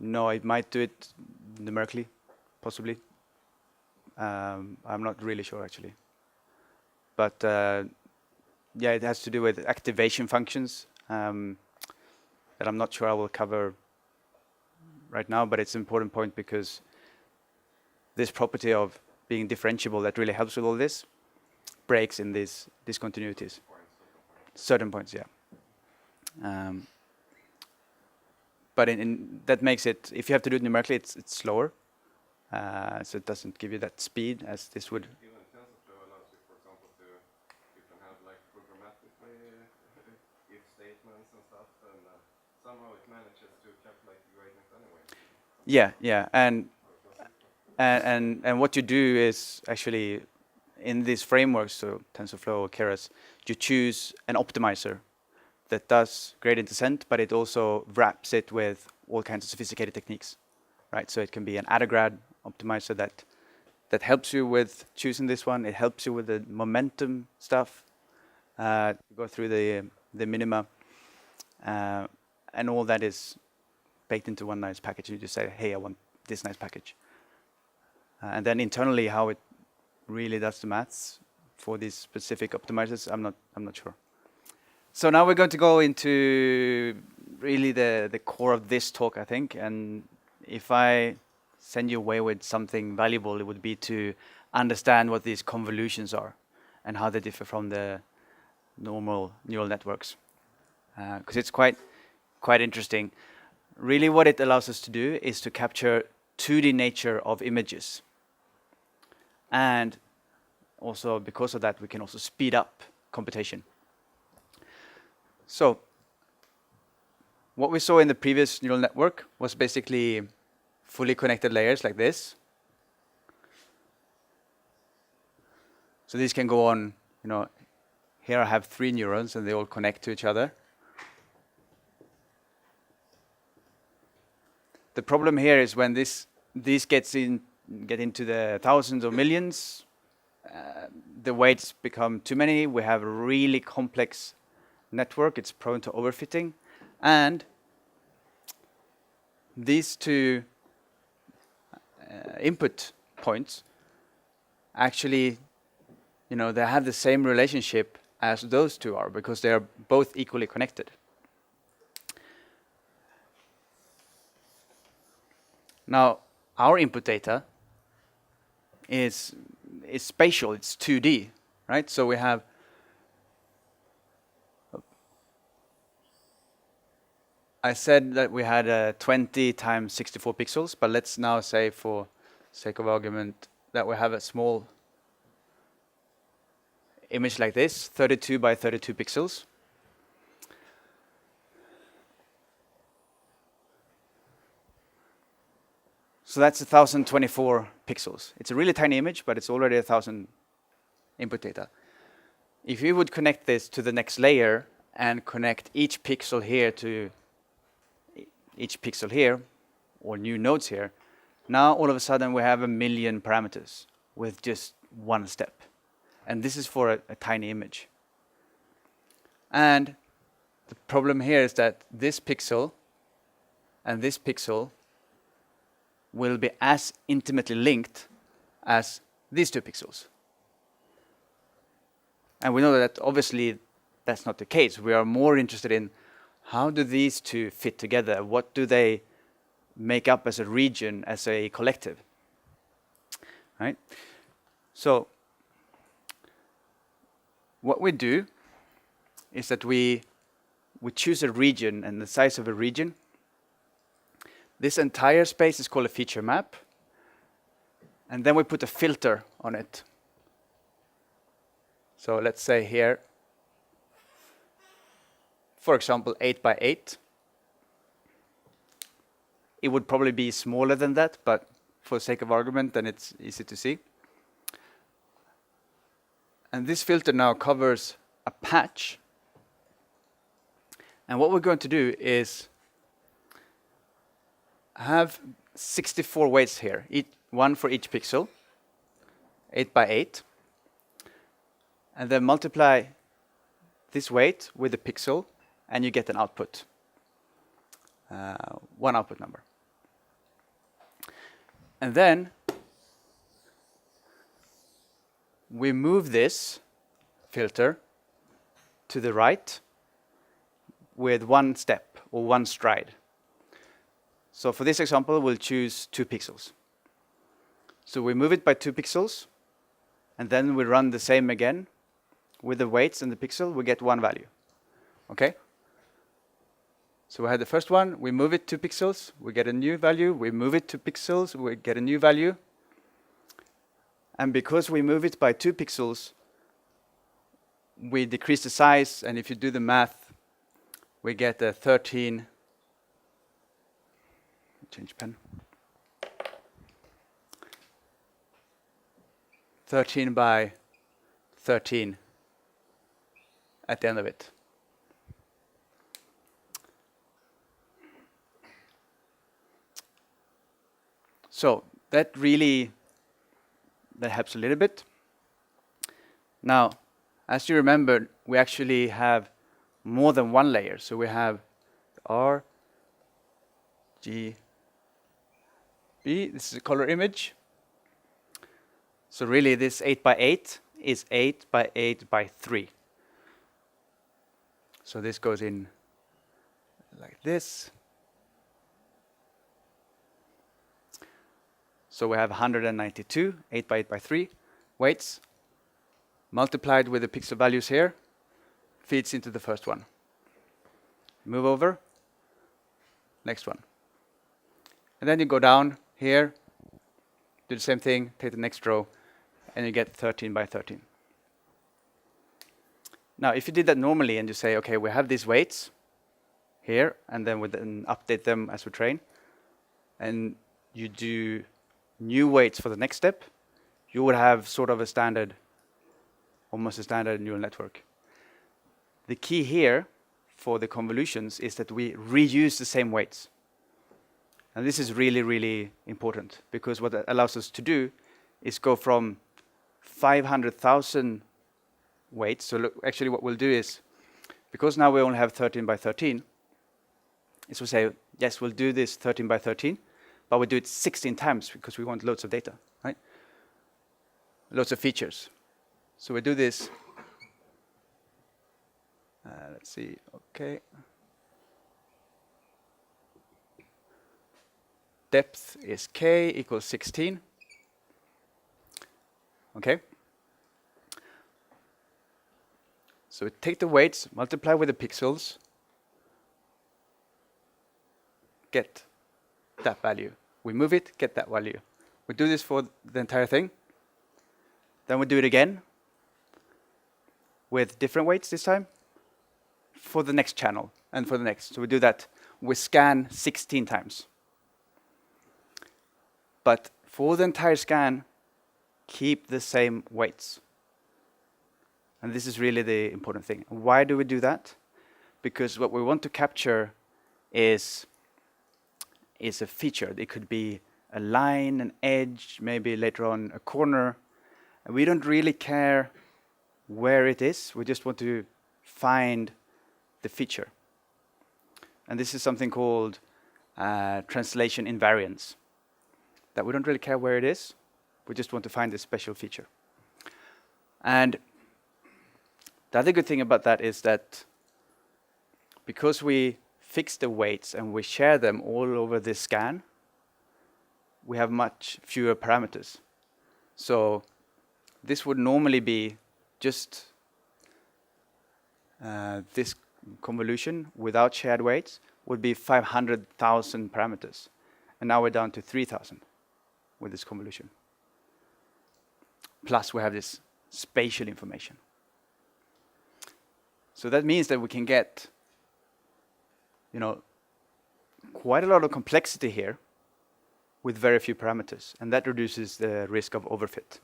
No, it might do it numerically, possibly. I'm not really sure, actually. But yeah, it has to do with activation functions that I'm not sure I will cover right now, but it's an important point because this property of being differentiable that really helps with all this breaks in these discontinuities. Certain points, yeah. But that makes it, if you have to do it numerically, it's slower. So it doesn't give you that speed as this would. Even TensorFlow allows you, for example, you can have like programmatically if statements and stuff, and somehow it manages to calculate the gradient anyway. Yeah, and what you do is actually in these frameworks, so TensorFlow or Keras, you choose an optimizer that does gradient descent, but it also wraps it with all kinds of sophisticated techniques, right? So it can be an Adagrad optimizer that helps you with choosing this one. It helps you with the momentum stuff, go through the minima, and all that is baked into one nice package. You just say, hey, I want this nice package. And then internally, how it really does the maths for these specific optimizers, I'm not sure. So now we're going to go into really the core of this talk, I think. And if I send you away with something valuable, it would be to understand what these convolutions are and how they differ from the normal neural networks. Because it's quite interesting. Really what it allows us to do is to capture 2D nature of images. And also because of that, we can also speed up computation. So what we saw in the previous neural network was basically fully connected layers like this. So these can go on, here I have 3 neurons and they all connect to each other. The problem here is when these get into the thousands or millions, the weights become too many. We have a really complex network. It's prone to overfitting. And these two input points actually, they have the same relationship as those two are because they are both equally connected. Now, our input data is spatial, it's 2D, right? So we have I said that we had 20 times 64 pixels, but let's now say for sake of argument that we have a small image like this, 32 by 32 pixels. So that's 1024 pixels. It's a really tiny image, but it's already 1000 input data. If you would connect this to the next layer and connect each pixel here to each pixel here, or new nodes here, now all of a sudden we have 1 million parameters with just one step. And this is for a tiny image. And the problem here is that this pixel and this pixel will be as intimately linked as these two pixels. And we know that obviously that's not the case. We are more interested in how do these two fit together? What do they make up as a region, as a collective? Right? So what we do is that we choose a region and the size of a region. This entire space is called a feature map. And then we put a filter on it. So let's say here, for example, 8 by 8. It would probably be smaller than that, but for the sake of argument, then it's easy to see. And this filter now covers a patch. And what we're going to do is have 64 weights here, one for each pixel, 8 by 8. And then multiply this weight with the pixel, and you get an output, one output number. And then we move this filter to the right with one step or one stride. So for this example, we'll choose 2 pixels. So we move it by 2 pixels, and then we run the same again with the weights and the pixel. We get one value. Okay? So we had the first one, we move it 2 pixels, we get a new value, we move it 2 pixels, we get a new value. And because we move it by 2 pixels, we decrease the size, and if you do the math, we get a 13, change pen, 13 by 13 at the end of it. So that helps a little bit. Now, as you remember, we actually have more than one layer. So we have R, G, B. This is a color image. So really, this 8 by 8 is 8 by 8 by 3. So this goes in like this. So we have 192, 8 by 8 by 3 weights, multiplied with the pixel values here, feeds into the first one. Move over, next one. And then you go down here, do the same thing, take the next row, and you get 13 by 13. Now, if you did that normally and you say, okay, we have these weights here, and then we then update them as we train, and you do new weights for the next step, you would have sort of a standard, almost a standard neural network. The key here for the convolutions is that we reuse the same weights. And this is really, really important, because what that allows us to do is go from 500,000 weights. So look, actually what we'll do is, because now we only have 13 by 13, is we'll say, yes, we'll do this 13 by 13, but we do it 16 times because we want loads of data, right? Loads of features. So we do this. Let's see, okay. Depth is k equals 16. Okay. So we take the weights, multiply with the pixels, get that value. We move it, get that value. We do this for the entire thing. Then we do it again with different weights this time for the next channel and for the next. So we do that. We scan 16 times. But for the entire scan, keep the same weights. And this is really the important thing. Why do we do that? Because what we want to capture is is a feature. It could be a line, an edge, maybe later on a corner. And we don't really care where it is. We just want to find the feature. And this is something called translation invariance. That we don't really care where it is. We just want to find this special feature. And the other good thing about that is that because we fix the weights and we share them all over this scan, we have much fewer parameters. So this would normally be just this convolution without shared weights would be 500,000 parameters. And now we're down to 3,000 with this convolution. Plus we have this spatial information. So that means that we can get, quite a lot of complexity here with very few parameters, and that reduces the risk of overfit.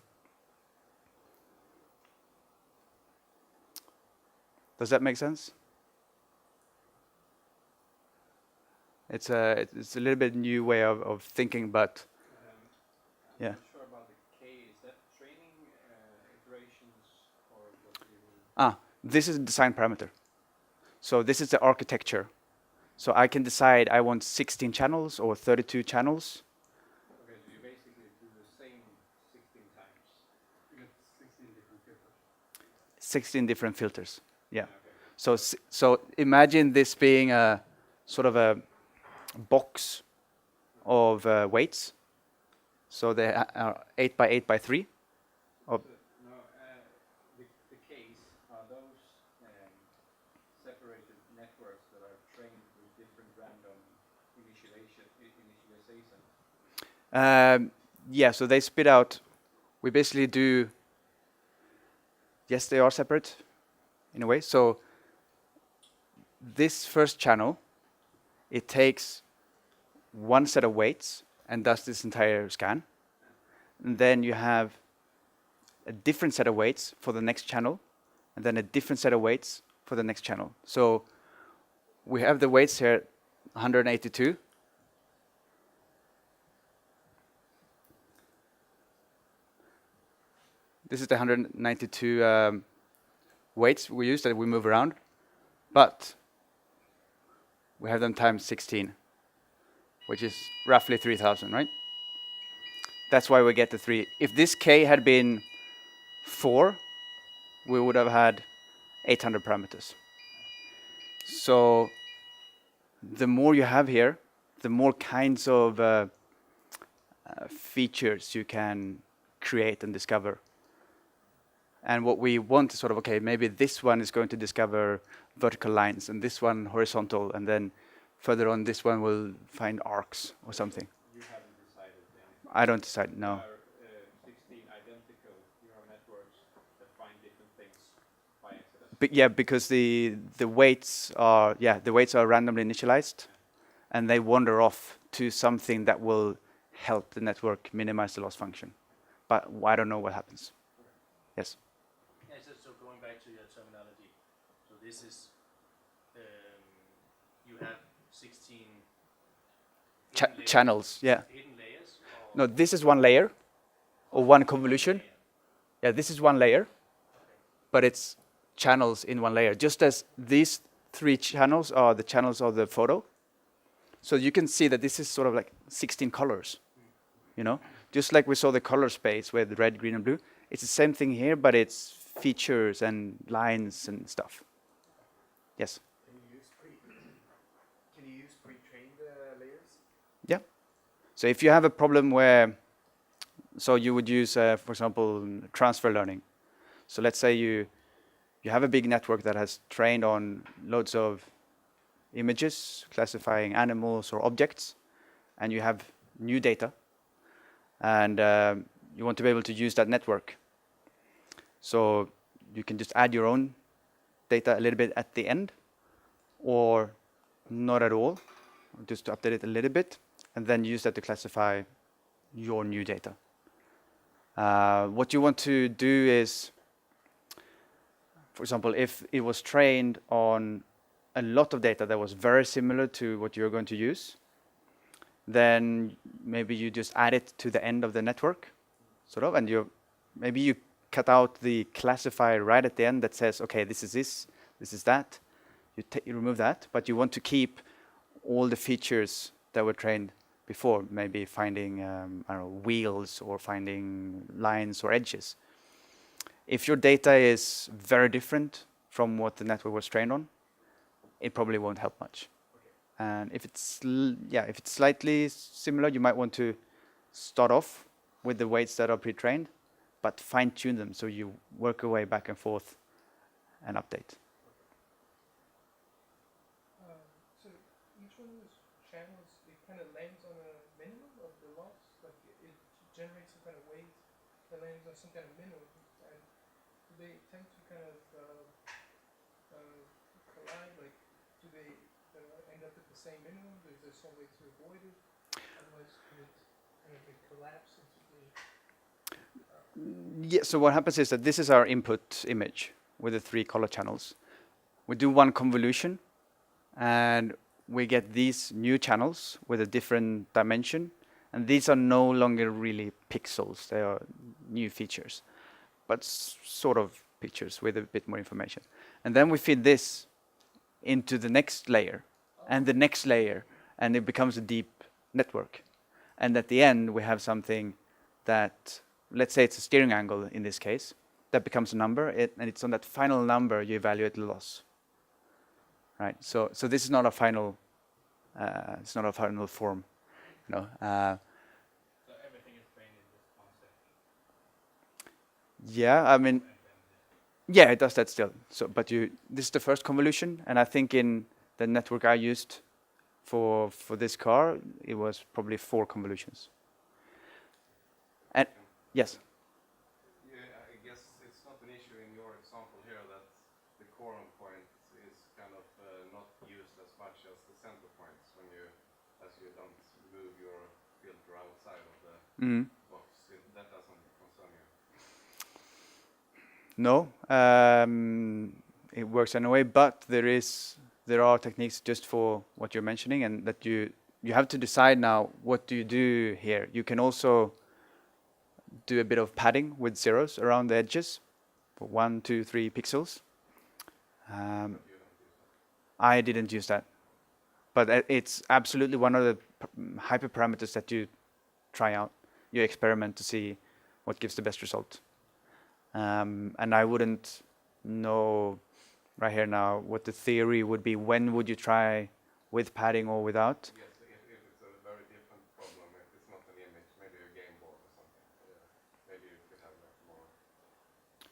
Does that make sense? It's a little bit new way of thinking, but yeah. I'm not sure about the K. Is that training iterations or what do you mean? This is a design parameter. So this is the architecture. So I can decide I want 16 channels or 32 channels. Okay, so you basically do the same 16 times. You get 16 different filters. 16 different filters. Yeah. Okay. So imagine this being a sort of a box of weights. So they are 8 by 8 by 3. The Ks are those separated networks that are trained with different random initialization. Yeah, so they spit out. We basically do. Yes, they are separate in a way. So this first channel, it takes one set of weights and does this entire scan. And then you have a different set of weights for the next channel, and then a different set of weights for the next channel. So we have the weights here, 182. This is the 192 weights we use that we move around, but we have them times 16, which is roughly 3,000, right? That's why we get the 3. If this K had been 4, we would have had 800 parameters. So the more you have here, the more kinds of features you can create and discover. And what we want is sort of, okay, maybe this one is going to discover vertical lines and this one horizontal, and then further on this one will find arcs or something. You haven't decided anything. I don't decide, no. There are 16 identical neural networks that find different things by accident. But yeah, because the weights are randomly initialized, and they wander off to something that will help the network minimize the loss function. But I don't know what happens. Yes. Yeah, so going back to your terminology, so this is you have 16 Channels, yeah. hidden layers. Or No, this is one layer, or one convolution. Yeah, this is one layer, but it's channels in one layer. Just as these 3 channels are the channels of the photo. So you can see that this is sort of like 16 colors, Just like we saw the color space with red, green, and blue. It's the same thing here, but it's features and lines and stuff. Yes? Can you use pre-trained layers? Yeah. So if you have a problem where, so you would use, for example, transfer learning. So let's say you have a big network that has trained on loads of images, classifying animals or objects, and you have new data, and you want to be able to use that network. So you can just add your own data a little bit at the end, or not at all, just to update it a little bit, and then use that to classify your new data. What you want to do is, for example, if it was trained on a lot of data that was very similar to what you're going to use, then maybe you just add it to the end of the network, sort of, and maybe you cut out the classifier right at the end that says, okay, this is that. You remove that, but you want to keep all the features that were trained before, maybe finding I don't know, wheels or finding lines or edges. If your data is very different from what the network was trained on, it probably won't help much. And if it's if it's slightly similar, you might want to start off with the weights that are pre-trained, but fine-tune them so you work your way back and forth and update. So each one of those channels, it kind of lands on a minimum of the loss, like it generates some kind of weight that lands on some kind of minimum, and they tend to kind of collide, like do they end up at the same minimum? Is there some way to avoid it? Otherwise, could it kind of collapse into the... Yeah, so what happens is that this is our input image with the 3 color channels. We do one convolution, and we get these new channels with a different dimension, and these are no longer really pixels, they are new features, but sort of pictures with a bit more information. And then we feed this into the next layer, and the next layer, and it becomes a deep network. And at the end, we have something that, let's say it's a steering angle in this case, that becomes a number, and it's on that final number you evaluate the loss. Right. So this is not a final. It's not a final form. You know. So everything is trained in this concept. Yeah. I mean. Yeah, it does that still. So, but this is the first convolution, and I think in the network I used for this car, it was probably 4 convolutions. And yes. Yeah, I guess it's not an issue in your example here that the quorum point is kind of not used as much as the center points when you don't move your filter outside of the box. That doesn't concern you. No, it works anyway, but there are techniques just for what you're mentioning, and that you have to decide now what do you do here. You can also do a bit of padding with zeros around the edges for 1, 2, 3 pixels. I didn't use that, but it's absolutely one of the hyperparameters that you try out. You experiment to see what gives the best result. And I wouldn't know right here now what the theory would be. When would you try with padding or without? Yes, if it's a very different problem, if it's not an image, maybe a game board or something. Maybe you could have like more.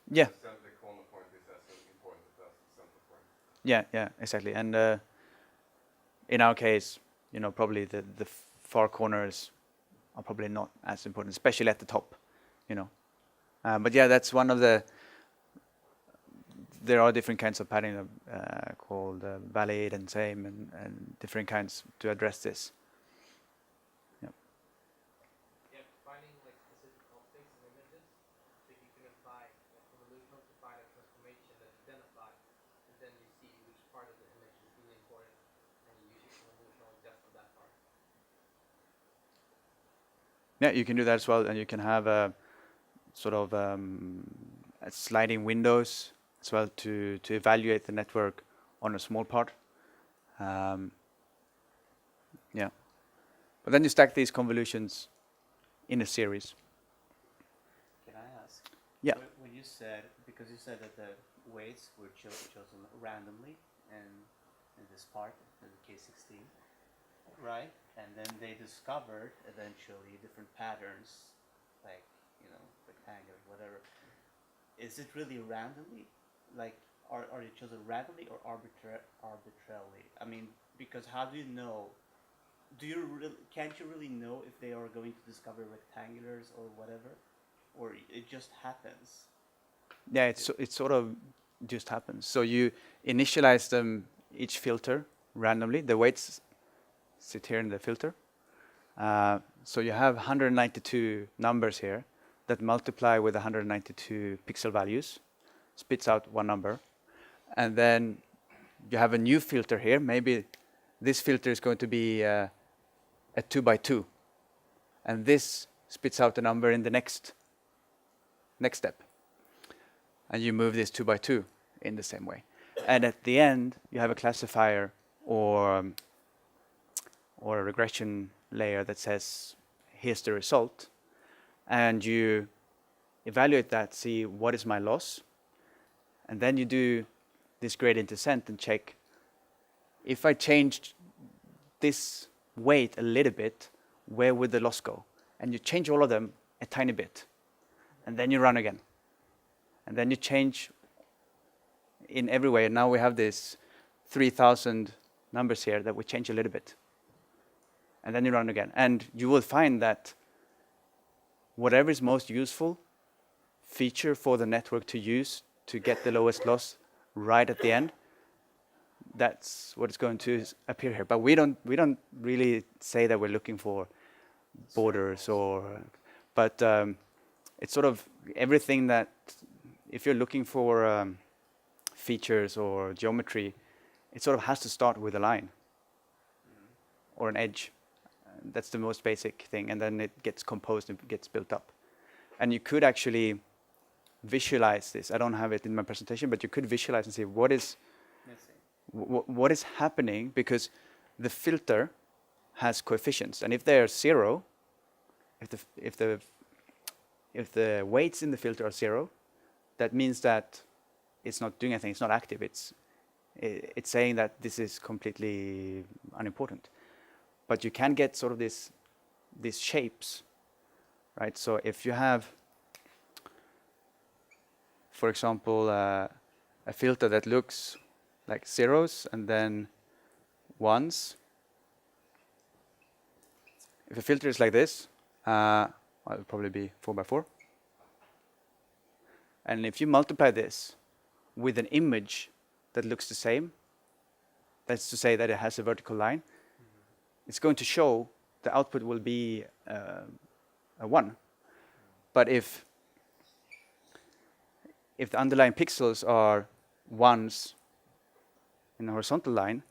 Yeah. The corner point is as important as the center point. Yeah, exactly. And in our case, probably the far corners are probably not as important, especially at the top, But yeah, that's one of the. There are different kinds of padding called valid and same, and different kinds to address this. Yeah, finding like specific objects and images, so you can apply convolutional to find a transformation that you then apply, and then you see which part of the image is really important, and you use your convolutional just on that part. Yeah, you can do that as well, and you can have a sort of sliding windows as well to evaluate the network on a small part. Yeah, but then you stack these convolutions in a series. Can I ask? Yeah. When you said, because you said that the weights were chosen randomly in this part, in the K16, right? And then they discovered eventually different patterns, like, rectangular, whatever. Is it really randomly? Like, are they chosen randomly or arbitrarily? I mean, because how do you know? Can't you really know if they are going to discover rectangulars or whatever, or it just happens? Yeah, it sort of just happens. So you initialize them each filter randomly. The weights sit here in the filter. So you have 192 numbers here that multiply with 192 pixel values, spits out one number. And then you have a new filter here. Maybe this filter is going to be a 2 by 2, and this spits out the number in the next step, and you move this 2 by 2 in the same way, and at the end you have a classifier or a regression layer that says here's the result, and you evaluate that, see what is my loss, and then you do this gradient descent and check if I changed this weight a little bit, where would the loss go? And you change all of them a tiny bit, and then you run again, and then you change in every way. And now we have this 3,000 numbers here that we change a little bit, and then you run again, and you will find that whatever is most useful feature for the network to use to get the lowest loss right at the end, that's what is going to appear here. But we don't really say that we're looking for borders but it's sort of everything that, if you're looking for features or geometry, it sort of has to start with a line or an edge. That's the most basic thing, and then it gets composed and gets built up. And you could actually visualize this. I don't have it in my presentation, but you could visualize and see what is happening, because the filter has coefficients, and if they are 0, if the weights in the filter are 0, that means that it's not doing anything. It's not active. It's saying that this is completely unimportant. But you can get sort of these shapes, right? So if you have, for example, a filter that looks like zeros and then ones. If a filter is like this, well, it'll probably be 4 by 4. And if you multiply this with an image that looks the same, that's to say that it has a vertical line, it's going to show the output will be a 1. But if the underlying pixels are 1s in a horizontal line,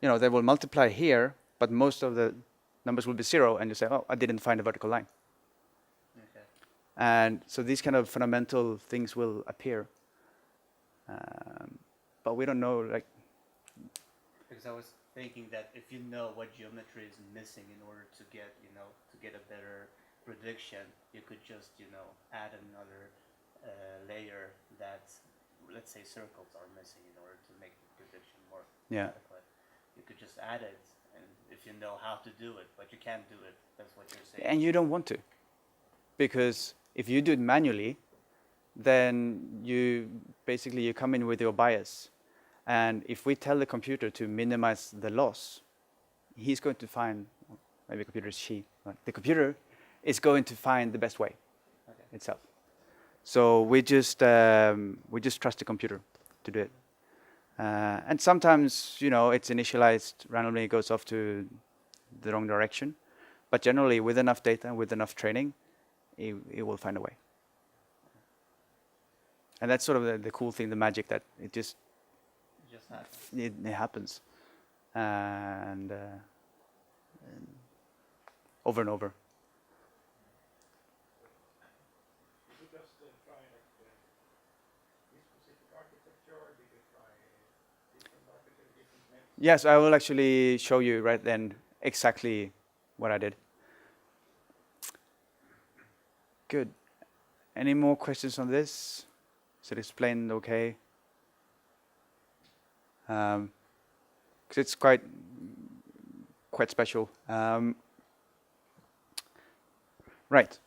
they will multiply here, but most of the numbers will be 0, and you say, oh, I didn't find a vertical line. Okay. And so these kind of fundamental things will appear. But we don't know, like... Because I was thinking that if you know what geometry is missing in order to get, to get a better prediction, you could just, add another layer that, let's say, circles are missing in order to make the prediction more adequate. You could just add it, and if you know how to do it, but you can't do it, that's what you're saying. And you don't want to, because if you do it manually, then you come in with your bias. And if we tell the computer to minimize the loss, he's going to find, maybe the computer is she, but the computer is going to find the best way itself. So we just trust the computer to do it. And sometimes, it's initialized randomly, it goes off to the wrong direction. But generally, with enough data and with enough training, it will find a way. And that's sort of the cool thing, the magic, that it just happens. It happens. And over and over. Did you just try this specific architecture, or did you try different architecture, different methods? Yes, I will actually show you right then exactly what I did. Good. Any more questions on this? Is it explained okay? Because it's quite special. Right.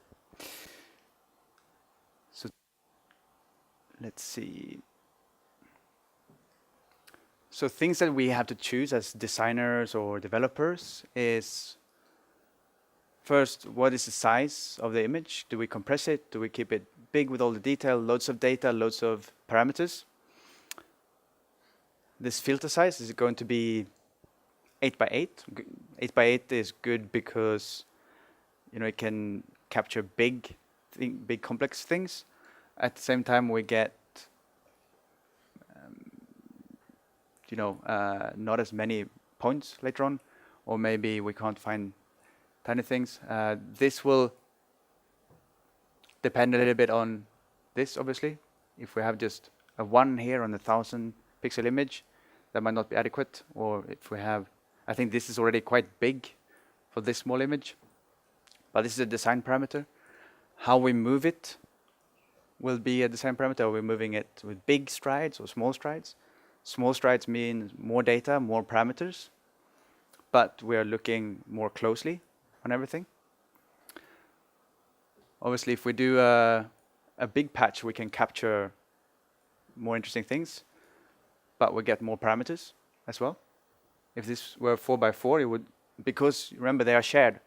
So let's see. So things that we have to choose as designers or developers is, first, what is the size of the image? Do we compress it? Do we keep it big with all the detail, loads of data, loads of parameters? This filter size, is it going to be 8 by 8? 8 by 8 is good because it can capture big complex things. At the same time, we get not as many points later on, or maybe we can't find tiny things. This will depend a little bit on this, obviously. If we have just a 1 here on a 1,000 pixel image, that might not be adequate. Or if we have, I think this is already quite big for this small image, but this is a design parameter. How we move it will be a design parameter. Are we moving it with big strides or small strides? Small strides mean more data, more parameters, but we are looking more closely on everything. Obviously, if we do a big patch, we can capture more interesting things, but we get more parameters as well. If this were 4x4, it would, because remember they are shared.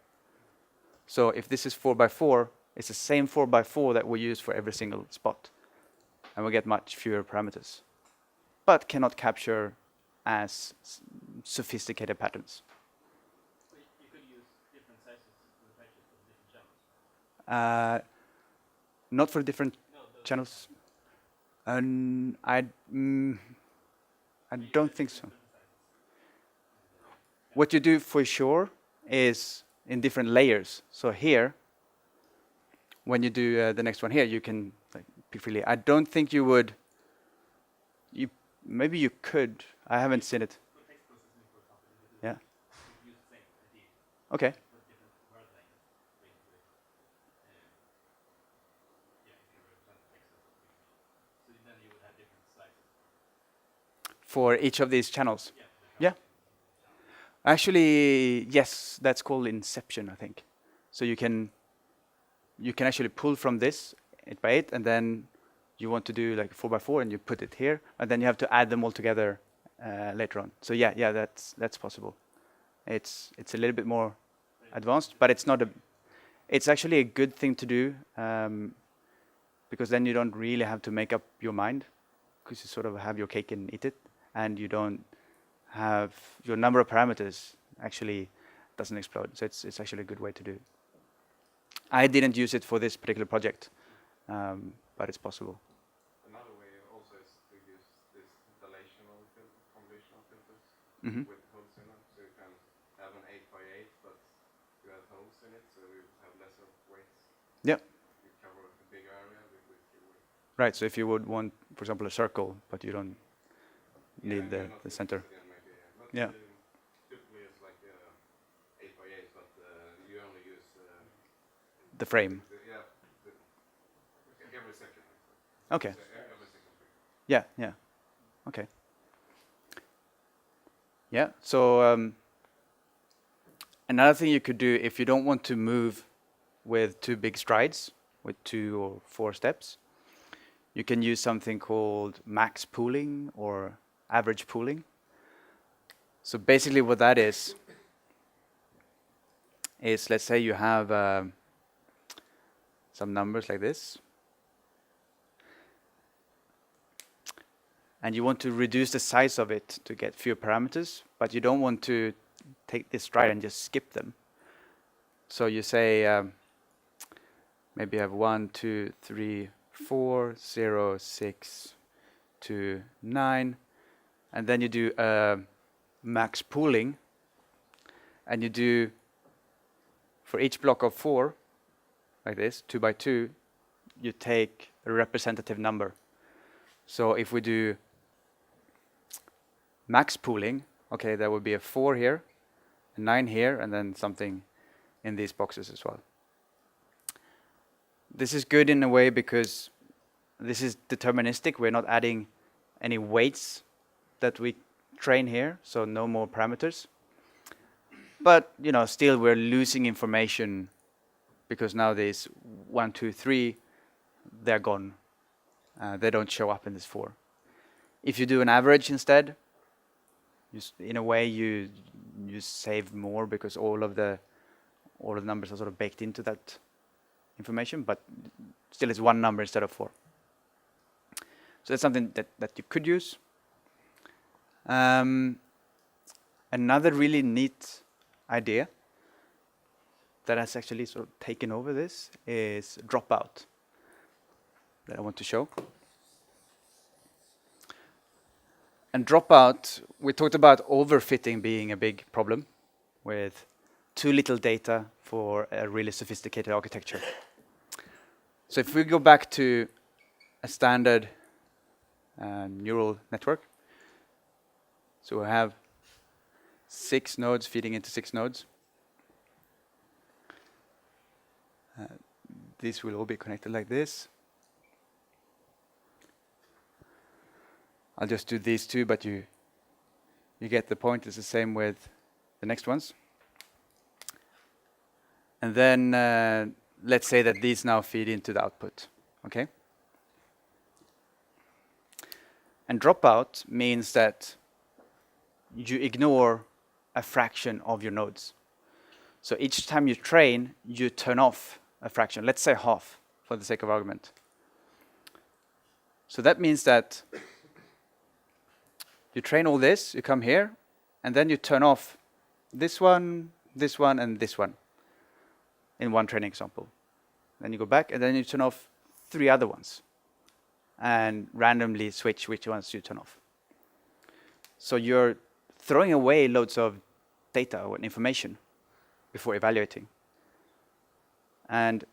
So if this is 4x4, it's the same 4x4 that we use for every single spot, and we get much fewer parameters, but cannot capture as sophisticated patterns. You could use different sizes of the patches for different channels. Not for different No, channels. I don't think so. What you do for sure is in different layers. So here, when you do the next one here, you can like, pick freely. I don't think you would. Maybe you could. I haven't seen it. for text processing, for example, Yeah. you use the same idea. Okay. With different word lengths, basically. Yeah, if you represent text as a image. So then you would have different sizes. For each of these channels. Yeah. Yeah. Actually, yes, that's called inception, I think. So you can actually pull from this 8x8, and then you want to do like 4x4, and you put it here, and then you have to add them all together later on. So yeah, that's possible. It's a little bit more advanced, but it's not a. It's actually a good thing to do because then you don't really have to make up your mind, because you sort of have your cake and eat it, and you don't have your number of parameters actually doesn't explode. So it's actually a good way to do it. I didn't use it for this particular project, but it's possible. Another way also is to use this convolutional filters Mm-hmm. with holes in them. So you can have an 8x8, but you have holes in it, so you have lesser weights. Yeah. You cover a bigger area with fewer weights. Right. So if you would want, for example, a circle, but you don't need Yeah, the center. Again, maybe, but Yeah. typically it's like 8x8, but you only use The frame. every second. Okay. So every second. Yeah. Okay. Yeah. So another thing you could do if you don't want to move with 2 big strides, with 2 or 4 steps, you can use something called max pooling or average pooling. So basically what that is let's say you have some numbers like this, and you want to reduce the size of it to get fewer parameters, but you don't want to take this stride and just skip them. So you say maybe you have 1, 2, 3, 4, 0, 6, 2, 9, and then you do max pooling, and you do for each block of 4, like this, 2 by 2, you take a representative number. So if we do max pooling, okay, there will be a 4 here, a 9 here, and then something in these boxes as well. This is good in a way because this is deterministic. We're not adding any weights that we train here, so no more parameters. But still we're losing information because now these 1, 2, 3, they're gone. They don't show up in this 4. If you do an average instead, in a way you save more because all of the numbers are sort of baked into that information, but still it's 1 number instead of 4. So that's something that you could use. Another really neat idea that has actually sort of taken over this is dropout that I want to show. And dropout, we talked about overfitting being a big problem with too little data for a really sophisticated architecture. So if we go back to a standard neural network, so we have 6 nodes feeding into 6 nodes. These will all be connected like this. I'll just do these 2, but you get the point. It's the same with the next ones. And then let's say that these now feed into the output, okay? And dropout means that you ignore a fraction of your nodes. So each time you train, you turn off a fraction, let's say half, for the sake of argument. So that means that you train all this, you come here, and then you turn off this one, and this one in one training example. Then you go back, and then you turn off 3 other ones and randomly switch which ones you turn off. So you're throwing away loads of data or information before evaluating. And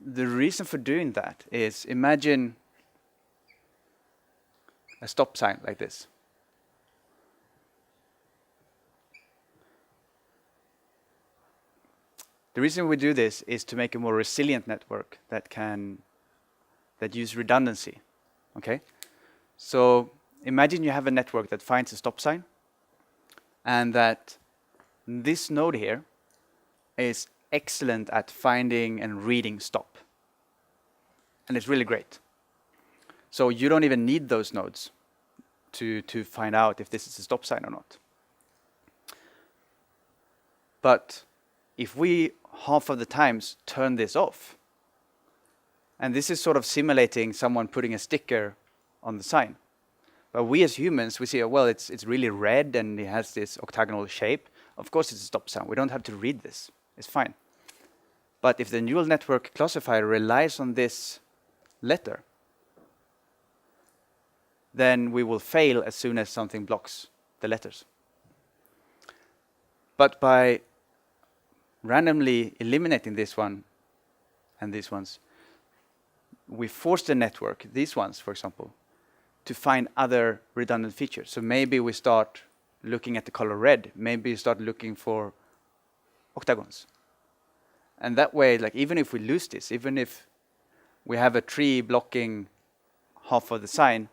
the reason for doing that is, imagine a stop sign like this. The reason we do this is to make a more resilient network that use redundancy. Okay? So imagine you have a network that finds a stop sign, and that this node here is excellent at finding and reading stop. And it's really great. So you don't even need those nodes to find out if this is a stop sign or not. But if we half of the times turn this off, and this is sort of simulating someone putting a sticker on the sign. But we as humans, we see, oh, well, it's really red and it has this octagonal shape. Of course it's a stop sign. We don't have to read this. It's fine. But if the neural network classifier relies on this letter, then we will fail as soon as something blocks the letters. But by randomly eliminating this one and these ones, we force the network, these ones, for example, to find other redundant features. So maybe we start looking at the color red. Maybe you start looking for octagons. And that way, like, even if we lose this, even if we have a tree blocking half of the sign,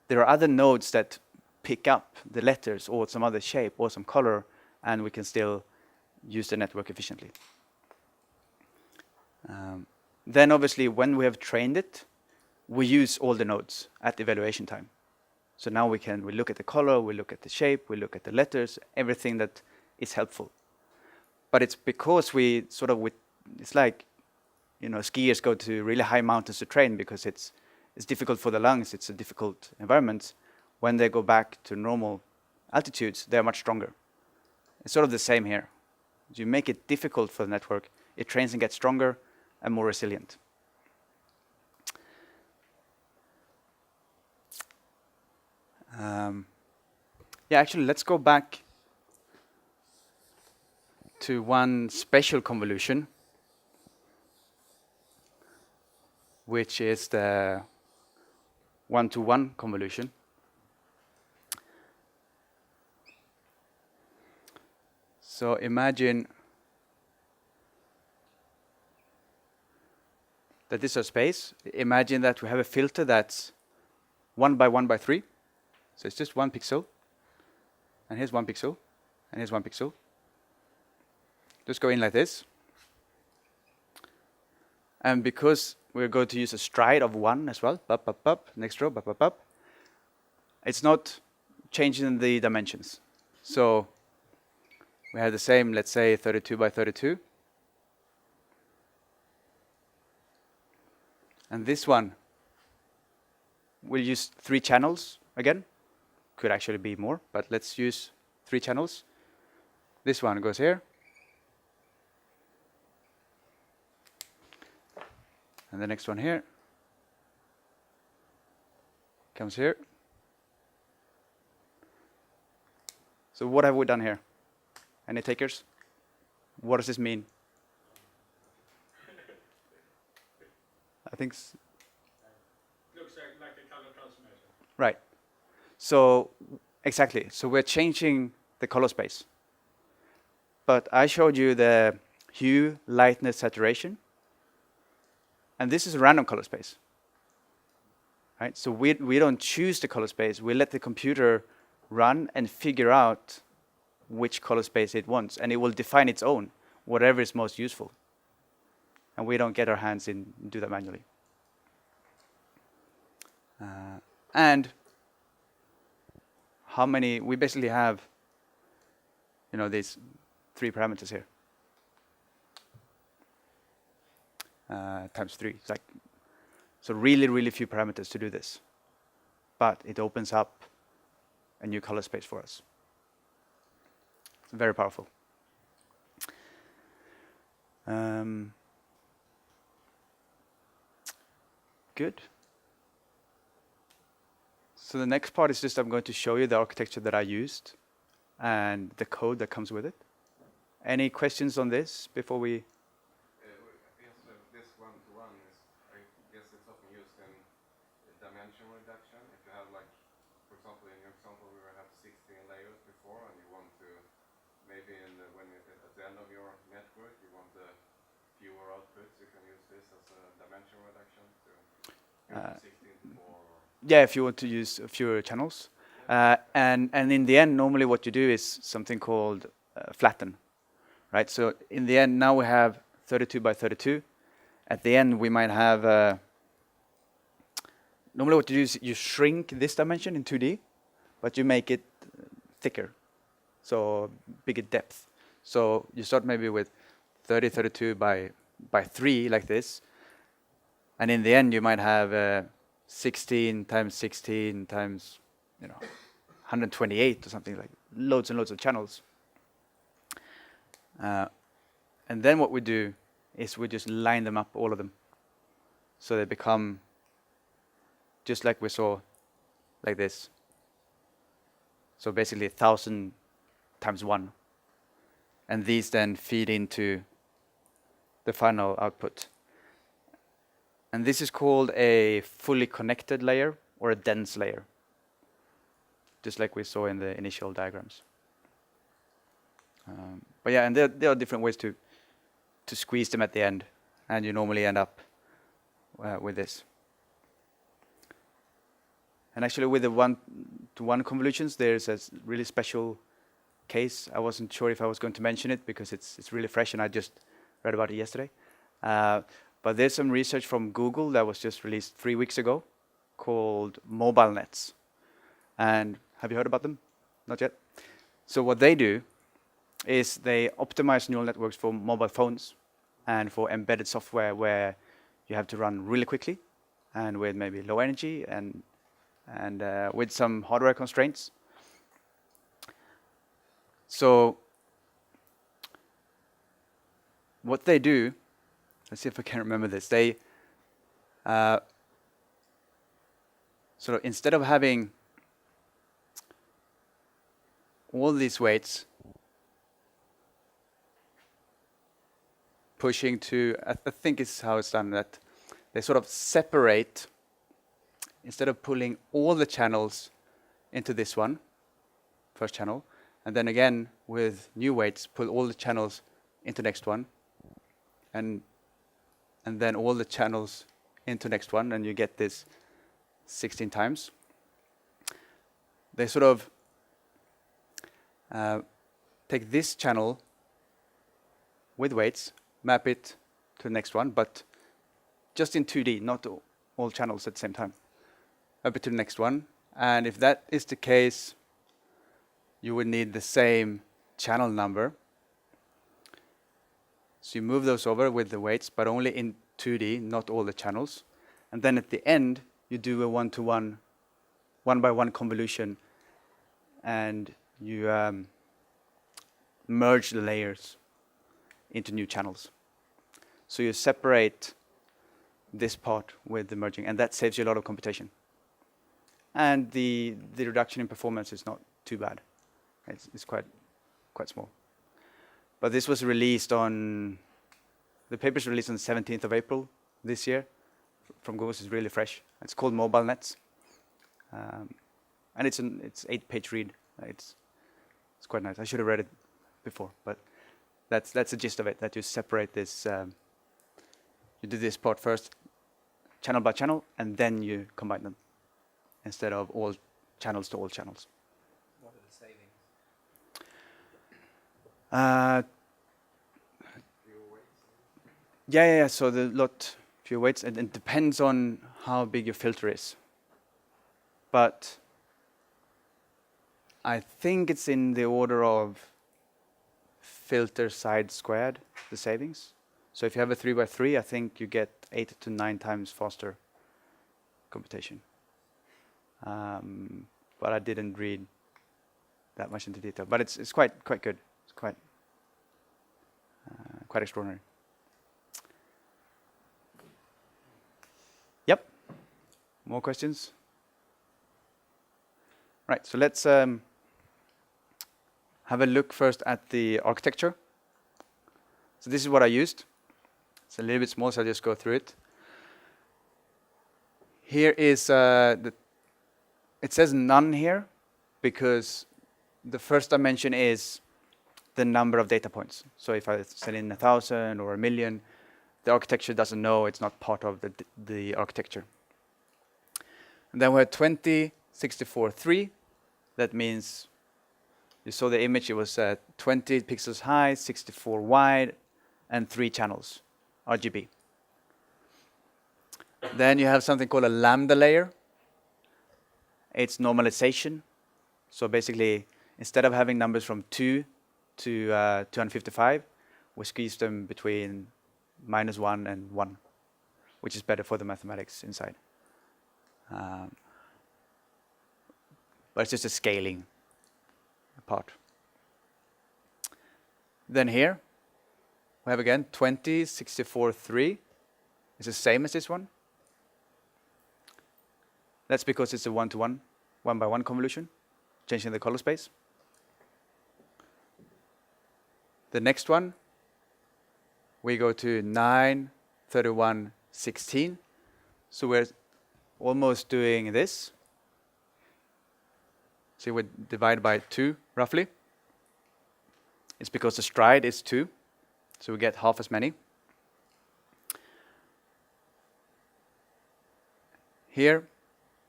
there are other nodes that pick up the letters or some other shape or some color, and we can still use the network efficiently. Then obviously, when we have trained it, we use all the nodes at evaluation time. So now we look at the color, we look at the shape, we look at the letters, everything that is helpful. But it's because we sort of, it's like, you know, skiers go to really high mountains to train because it's difficult for the lungs, it's a difficult environment. When they go back to normal altitudes, they're much stronger. It's sort of the same here. You make it difficult for the network, it trains and gets stronger and more resilient. Yeah, actually, let's go back to one special convolution, which is the one-to-one convolution. So imagine that this is a space. Imagine that we have a filter that's 1 by 1 by 3. So it's just 1 pixel. And here's 1 pixel. And here's 1 pixel. Just go in like this. And because we're going to use a stride of 1 as well, up, up, up, next row, up, up, up, it's not changing the dimensions. So we have the same, let's say 32 by 32. And this one, we'll use 3 channels again. Could actually be more, but let's use 3 channels. This one goes here. And the next one here comes here. So what have we done here? Any takers? What does this mean? I think Looks like a color transformation. right. So exactly. So we're changing the color space. But I showed you the hue, lightness, saturation. And this is a random color space. Right? So we don't choose the color space. We let the computer run and figure out which color space it wants. And it will define its own, whatever is most useful. And we don't get our hands in and do that manually. And how many, we basically have, these 3 parameters here. Times 3. It's like, so really, really few parameters to do this. But it opens up a new color space for us. It's very powerful. Good. So the next part is just I'm going to show you the architecture that I used and the code that comes with it. Any questions on this before we? Yes, this one-to-one is, I guess it's often used in dimension reduction. If you have, like, for example, in your example, we have 16 layers before, and you want to, maybe at the end of your network, you want fewer outputs, you can use this as a dimension reduction to go from 16 to 4. Yeah, if you want to use fewer channels. And in the end, normally what you do is something called flatten. Right? So in the end, now we have 32 by 32. At the end, we might have... normally what you do is you shrink this dimension in 2D, but you make it thicker. So bigger depth. So you start maybe with 32 by 3, like this. And in the end, you might have 16 times 16 times 128 or something, like loads and loads of channels. And then what we do is we just line them up, all of them. So they become just like we saw, like this. So basically 1,000 times 1. And these then feed into the final output. And this is called a fully connected layer or a dense layer, just like we saw in the initial diagrams. But yeah, and there are different ways to squeeze them at the end, and you normally end up with this. And actually with the one-to-one convolutions, there's a really special case. I wasn't sure if I was going to mention it because it's really fresh and I just read about it yesterday. But there's some research from Google that was just released 3 weeks ago called mobile nets. And have you heard about them? Not yet? So what they do is they optimize neural networks for mobile phones and for embedded software where you have to run really quickly and with maybe low energy and with some hardware constraints. So what they do, let's see if I can remember this. They sort of, instead of having all these weights pushing to, I think it's how it's done, that they sort of separate, instead of pulling all the channels into this one, first channel, and then again with new weights, pull all the channels into next one, and then all the channels into next one, and you get this 16 times. They sort of take this channel with weights, map it to the next one, but just in 2D, not all channels at the same time. Map it to the next one, and if that is the case, you would need the same channel number. So you move those over with the weights, but only in 2D, not all the channels. And then at the end, you do a one-to-one, one-by-one convolution, and you merge the layers into new channels. So you separate this part with the merging, and that saves you a lot of computation. And the reduction in performance is not too bad. It's quite small. But this was released on, the paper's released on the 17th of April this year from Google. It's really fresh. It's called Mobile Nets. And it's 8-page read. It's quite nice. I should have read it before, but that's the gist of it, that you separate this, you do this part first, channel by channel, and then you combine them, instead of all channels to all channels. What are the savings? Yeah. So the lot fewer weights, and it depends on how big your filter is. But I think it's in the order of filter size squared, the savings. So if you have a 3x3, I think you get 8 to 9 times faster computation. But I didn't read that much into detail. But it's quite good. It's quite extraordinary. Yep. More questions? Right. So let's have a look first at the architecture. So this is what I used. It's a little bit small, so I'll just go through it. Here is it says none here because the first dimension is the number of data points. So if I send in 1,000 or 1,000,000, the architecture doesn't know, it's not part of the architecture. And then we have 20, 64, 3. That means you saw the image, it was 20 pixels high, 64 wide, and 3 channels, RGB. Then you have something called a Lambda Layer. It's normalization. So basically, instead of having numbers from 2 to 255, we squeeze them between -1 and 1, which is better for the mathematics inside. But it's just a scaling part. Then here, we have again 20, 64, 3. It's the same as this one. That's because it's a 1-to-1, 1-by-1 convolution, changing the color space. The next one, we go to 9, 31, 16. So we're almost doing this. See, we divide by 2, roughly. It's because the stride is 2, so we get half as many. Here,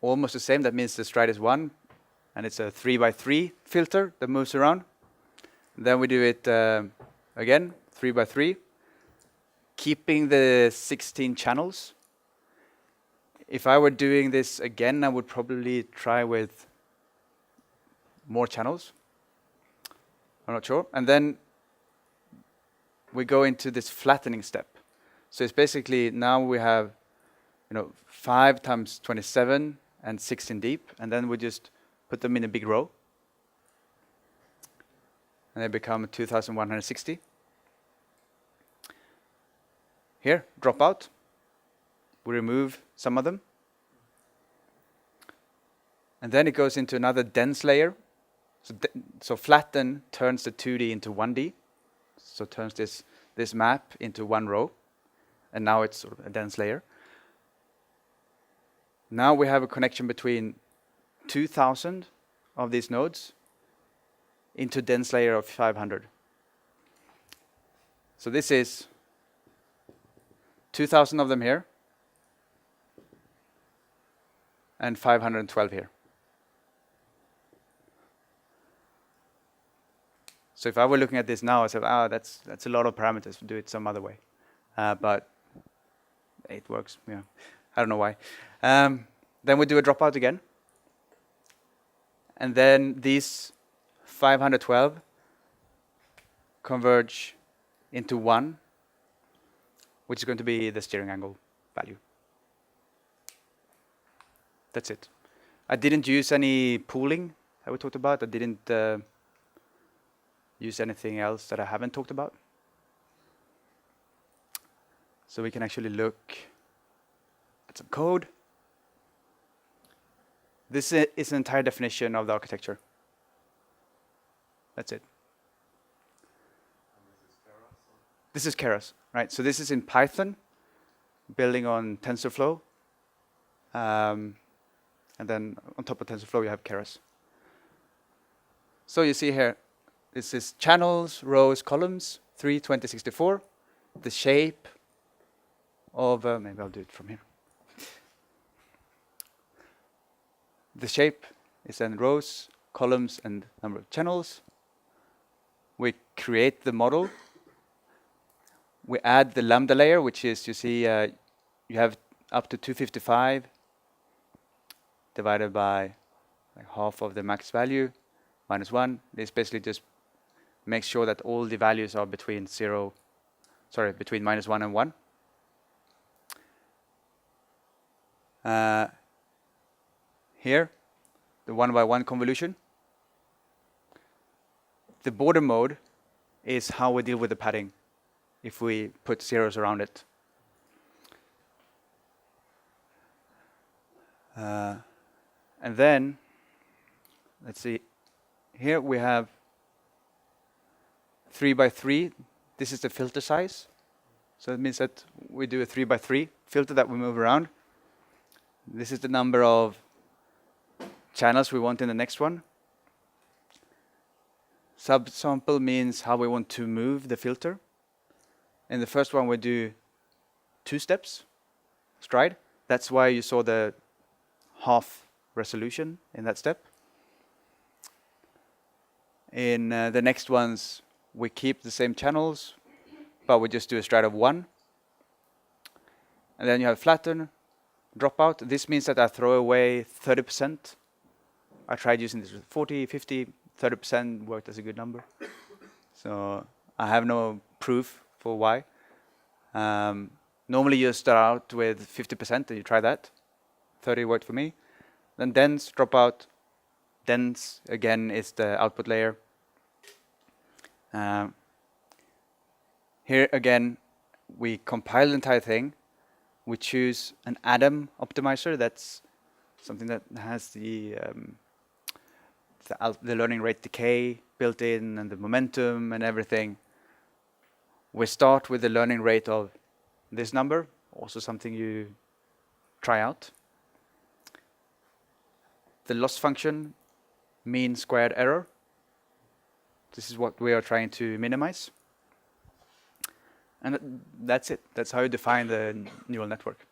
almost the same. That means the stride is 1, and it's a 3x3 filter that moves around. Then we do it again, 3x3, keeping the 16 channels. If I were doing this again, I would probably try with more channels. I'm not sure. And then we go into this flattening step. So it's basically now we have 5 times 27 and 16 deep, and then we just put them in a big row. And they become 2,160. Here, drop out. We remove some of them. And then it goes into another dense layer. So flatten turns the 2D into 1D. So turns this map into one row. And now it's sort of a dense layer. Now we have a connection between 2,000 of these nodes into dense layer of 500. So this is 2,000 of them here and 512 here. So if I were looking at this now, I said, that's a lot of parameters. Do it some other way. But it works. Yeah, I don't know why. Then we do a dropout again. And then these 512 converge into 1, which is going to be the steering angle value. That's it. I didn't use any pooling that we talked about. I didn't use anything else that I haven't talked about. So we can actually look at some code. This is an entire definition of the architecture. That's it. And this is this is Keras, right? So this is in Python, building on TensorFlow. And then on top of TensorFlow, you have Keras. So you see here, this is channels, rows, columns, 3, 20, 64. The shape of, maybe I'll do it from here. The shape is then rows, columns, and number of channels. We create the model. We add the Lambda layer, which is, you see, you have up to 255 divided by like half of the max value, minus 1. This basically just makes sure that all the values are between between minus 1 and 1. Here, the 1-by-1 convolution. The border mode is how we deal with the padding if we put zeros around it. And then, let's see, here we have 3-by-3. This is the filter size. So it means that we do a 3-by-3 filter that we move around. This is the number of channels we want in the next one. Subsample means how we want to move the filter. In the first one, we do 2 steps, stride. That's why you saw the half resolution in that step. In the next ones, we keep the same channels, but we just do a stride of 1. And then you have flatten, dropout. This means that I throw away 30%. I tried using this with 40, 50, 30% worked as a good number. So I have no proof for why. Normally you start out with 50% and you try that. 30 worked for me. Then dense, dropout. Dense, again, is the output layer. Here again, we compile the entire thing. We choose an Adam optimizer. That's something that has the learning rate decay built in and the momentum and everything. We start with the learning rate of this number, also something you try out. The loss function, mean squared error. This is what we are trying to minimize. And that's it. That's how you define the neural network.